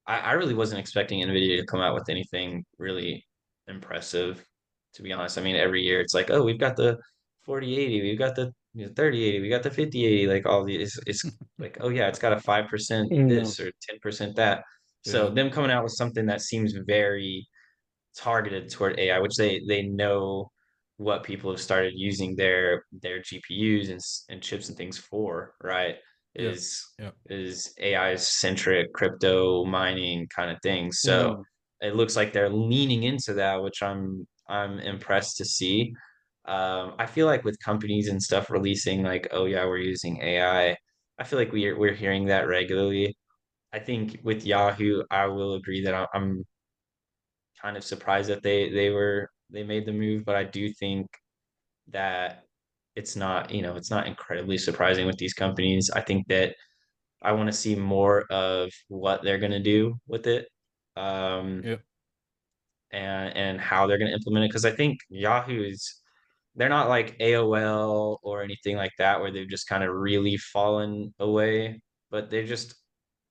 I really wasn't expecting Nvidia to come out with anything really impressive, to be honest. I mean, every year it's like, oh, we've got the 4080, we've got the 3080, we got the 5080, like all these. It's like, oh yeah, it's got a 5% No. this or 10% that. So Yeah, them coming out with something that seems very targeted toward AI, which they know what people have started using their GPUs and chips and things for, right? yeah, Is yeah, is AI centric crypto mining kind of thing. So Mhm. it looks like they're leaning into that, which I'm impressed to see. I feel like with companies and stuff releasing like, oh yeah, we're using AI. I feel like we're hearing that regularly. I think with Yahoo, I will agree that I'm kind of surprised that they made the move, but I do think that it's not, it's not incredibly surprising with these companies. I think that I want to see more of what they're going to do with it. Um, yeah, and how they're going to implement it because I think Yahoo's they're not like AOL or anything like that where they've just kind of really fallen away, but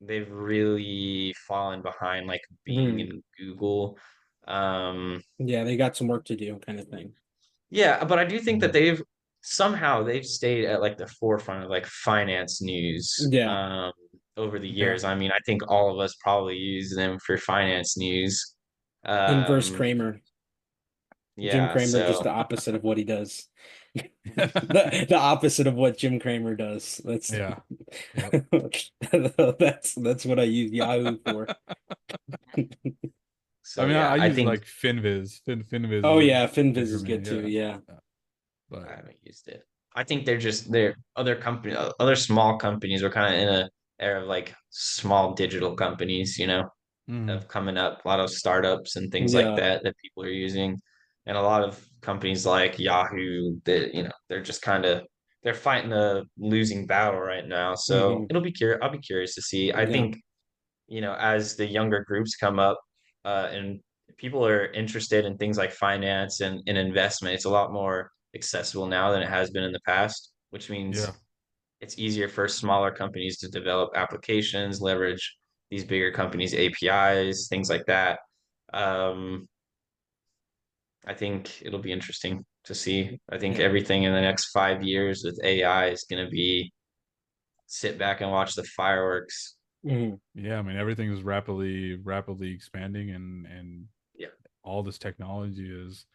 they've really fallen behind like Bing Mhm. and Google. Um, Yeah, they got some work to do, kind of thing. yeah, but I do think that mhm, they've stayed at like the forefront of like finance news Yeah, over the yeah. years. I mean, I think all of us probably use them for finance news. inverse Um, Kramer. Jim yeah, Kramer, just so the opposite of what he does. The opposite of what Jim Kramer does. That's Yeah, yeah. that's what I use Yahoo for. I so mean, I yeah, I use think like Finviz. Finviz Oh is yeah, FinViz good for is me. good too. Yeah, Yeah. yeah. But I haven't used it. I think they're other company, other small companies are kind of in a era of like small digital companies, mhm, of coming up, a lot of startups and things like Yeah. that people are using, and a lot of companies like Yahoo that they're just kind of they're fighting a losing battle right now. So hmm I'll be curious to see. I Yeah. think as the younger groups come up, and people are interested in things like finance and investment, it's a lot more accessible now than it has been in the past, which yeah, means it's easier for smaller companies to develop applications, leverage these bigger companies' APIs, things like that. Um, I think it'll be interesting to see. I think yeah, everything in the next 5 years with AI is going to be sit back and watch the fireworks. hmm yeah. I mean, everything is rapidly expanding, and Yeah. all this technology is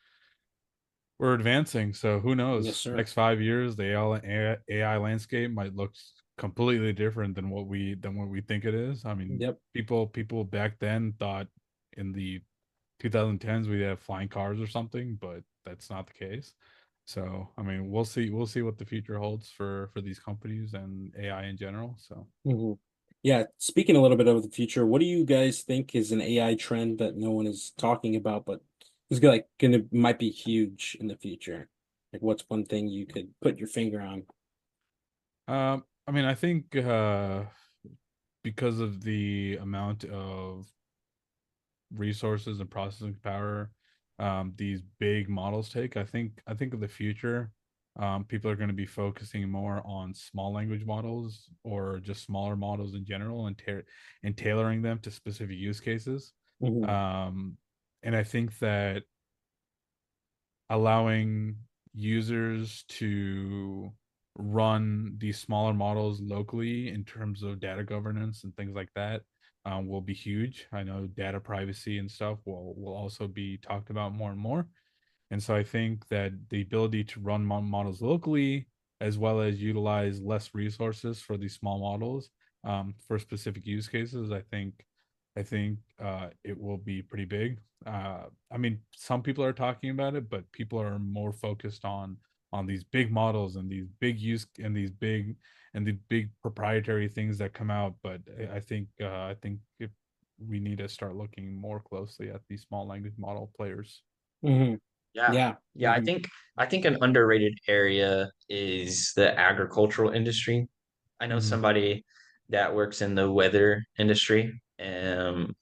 we're advancing. So who Yes, knows? sir. Next 5 years, the AI landscape might look completely different than what we think it is. I mean, Yep. people back then thought in the 2010s we'd have flying cars or something, but that's not the case. So I mean, we'll see what the future holds for these companies and AI in general. So hmm Yeah. Speaking a little bit of the future, what do you guys think is an AI trend that no one is talking about, but is like gonna might be huge in the future? Like, what's one thing you could put your finger on? I mean, I think because of the amount of resources and processing power these big models take, I think of the future, people are going to be focusing more on small language models or just smaller models in general, and tailoring them to specific use cases. hmm um, and I think that allowing users to run these smaller models locally in terms of data governance and things like that, will be huge. I know data privacy and stuff will also be talked about more and more. And so I think that the ability to run models locally, as well as utilize less resources for these small models for specific use cases, I think it will be pretty big. I mean, some people are talking about it, but people are more focused on these big models and these big use and these big and the big proprietary things that come out. But I think if we need to start looking more closely at these small language model players. Hmm. Yeah. Yeah. Yeah, I think an underrated area is the agricultural industry. I know Mm-hmm. somebody that works in the weather industry, and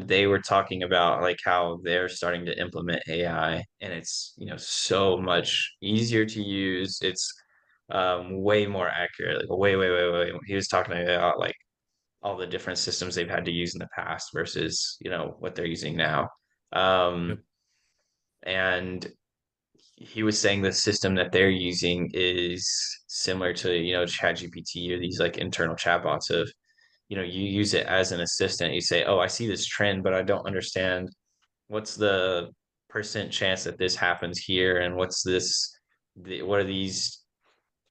they were talking about like how they're starting to implement AI, and it's, so much easier to use. It's way more accurate, like way, way, way, way. He was talking about like all the different systems they've had to use in the past versus, what they're using now. Yep. Um, and he was saying the system that they're using is similar to, ChatGPT or these like internal chatbots of, you use it as an assistant. You say, oh, I see this trend, but I don't understand what's the percent chance that this happens here, and what are these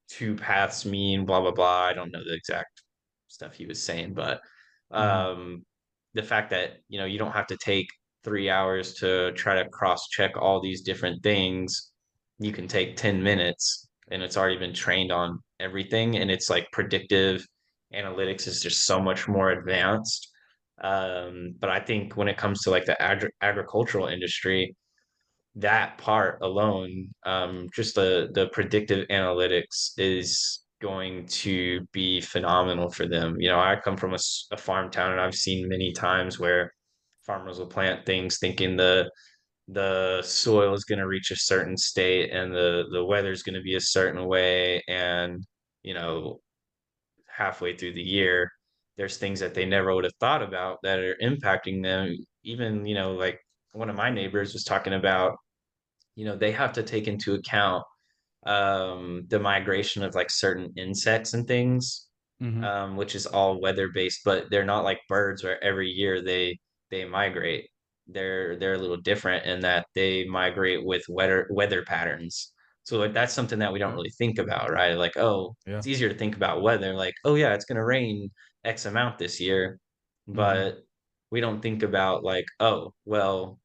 two paths mean, blah blah blah. I don't know the exact stuff he was saying, but Mm-hmm. um the fact that, you don't have to take 3 hours to try to cross check all these different things. You can take 10 minutes and it's already been trained on everything, and it's like predictive analytics is just so much more advanced. But I think when it comes to like the agricultural industry, that part alone, just the predictive analytics is going to be phenomenal for them. I come from a farm town, and I've seen many times where farmers will plant things thinking the soil is going to reach a certain state and the weather is going to be a certain way, and you know halfway through the year there's things that they never would have thought about that are impacting them. Even, like one of my neighbors was talking about, they have to take into account the migration of like certain insects and things, Mm-hmm. which is all weather based, but they're not like birds where every year they migrate. They're a little different in that they migrate with weather patterns. So like that's something that we don't Okay. really think about, right? Like, oh, Yeah. it's easier to think about weather, like, oh yeah, it's gonna rain X amount this year, Mm-hmm. but we don't think about like, oh, well,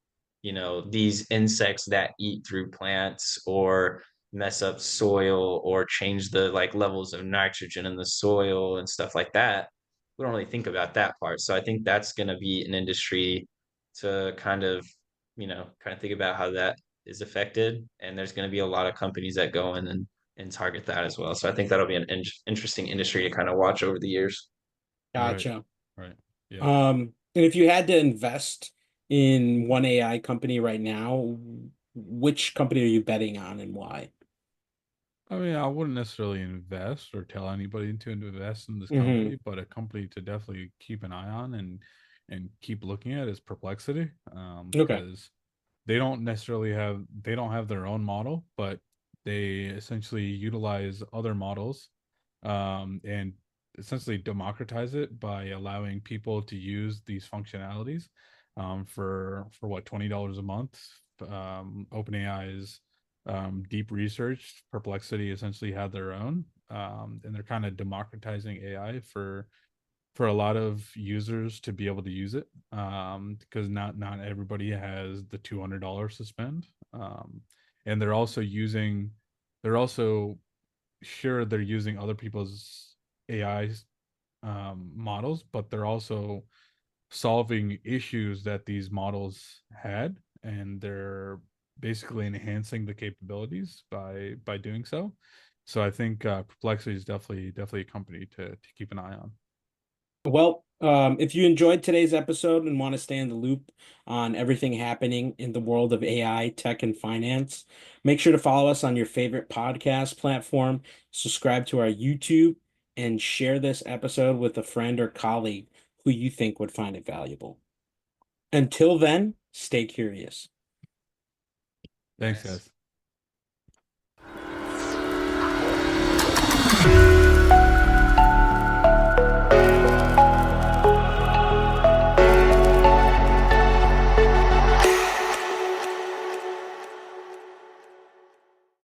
these insects that eat through plants or mess up soil or change the like levels of nitrogen in the soil and stuff like that. We don't really think about that part. So I think that's going to be an industry to kind of think about how that is affected. And there's going to be a lot of companies that go in and target that as well. So I think that'll be an interesting industry to kind of watch over the years. Right. Gotcha. Right. Yeah. And if you had to invest in one AI company right now, which company are you betting on and why? I mean, I wouldn't necessarily invest or tell anybody to invest in this Hmm. company, but a company to definitely keep an eye on and keep looking at is Perplexity, Okay. because they don't have their own model, but they essentially utilize other models, and essentially democratize it by allowing people to use these functionalities, for what, $20 a month. OpenAI's deep research, Perplexity essentially had their own, and they're kind of democratizing AI for a lot of users to be able to use it, because not everybody has the $200 to spend, and they're also sure they're using other people's AI models, but they're also solving issues that these models had, and they're basically enhancing the capabilities by doing so. So I think Perplexity is definitely a company to keep an eye on. Well, if you enjoyed today's episode and want to stay in the loop on everything happening in the world of AI, tech, and finance, make sure to follow us on your favorite podcast platform, subscribe to our YouTube, and share this episode with a friend or colleague who you think would find it valuable. Until then, stay curious. Thanks, Nice. guys.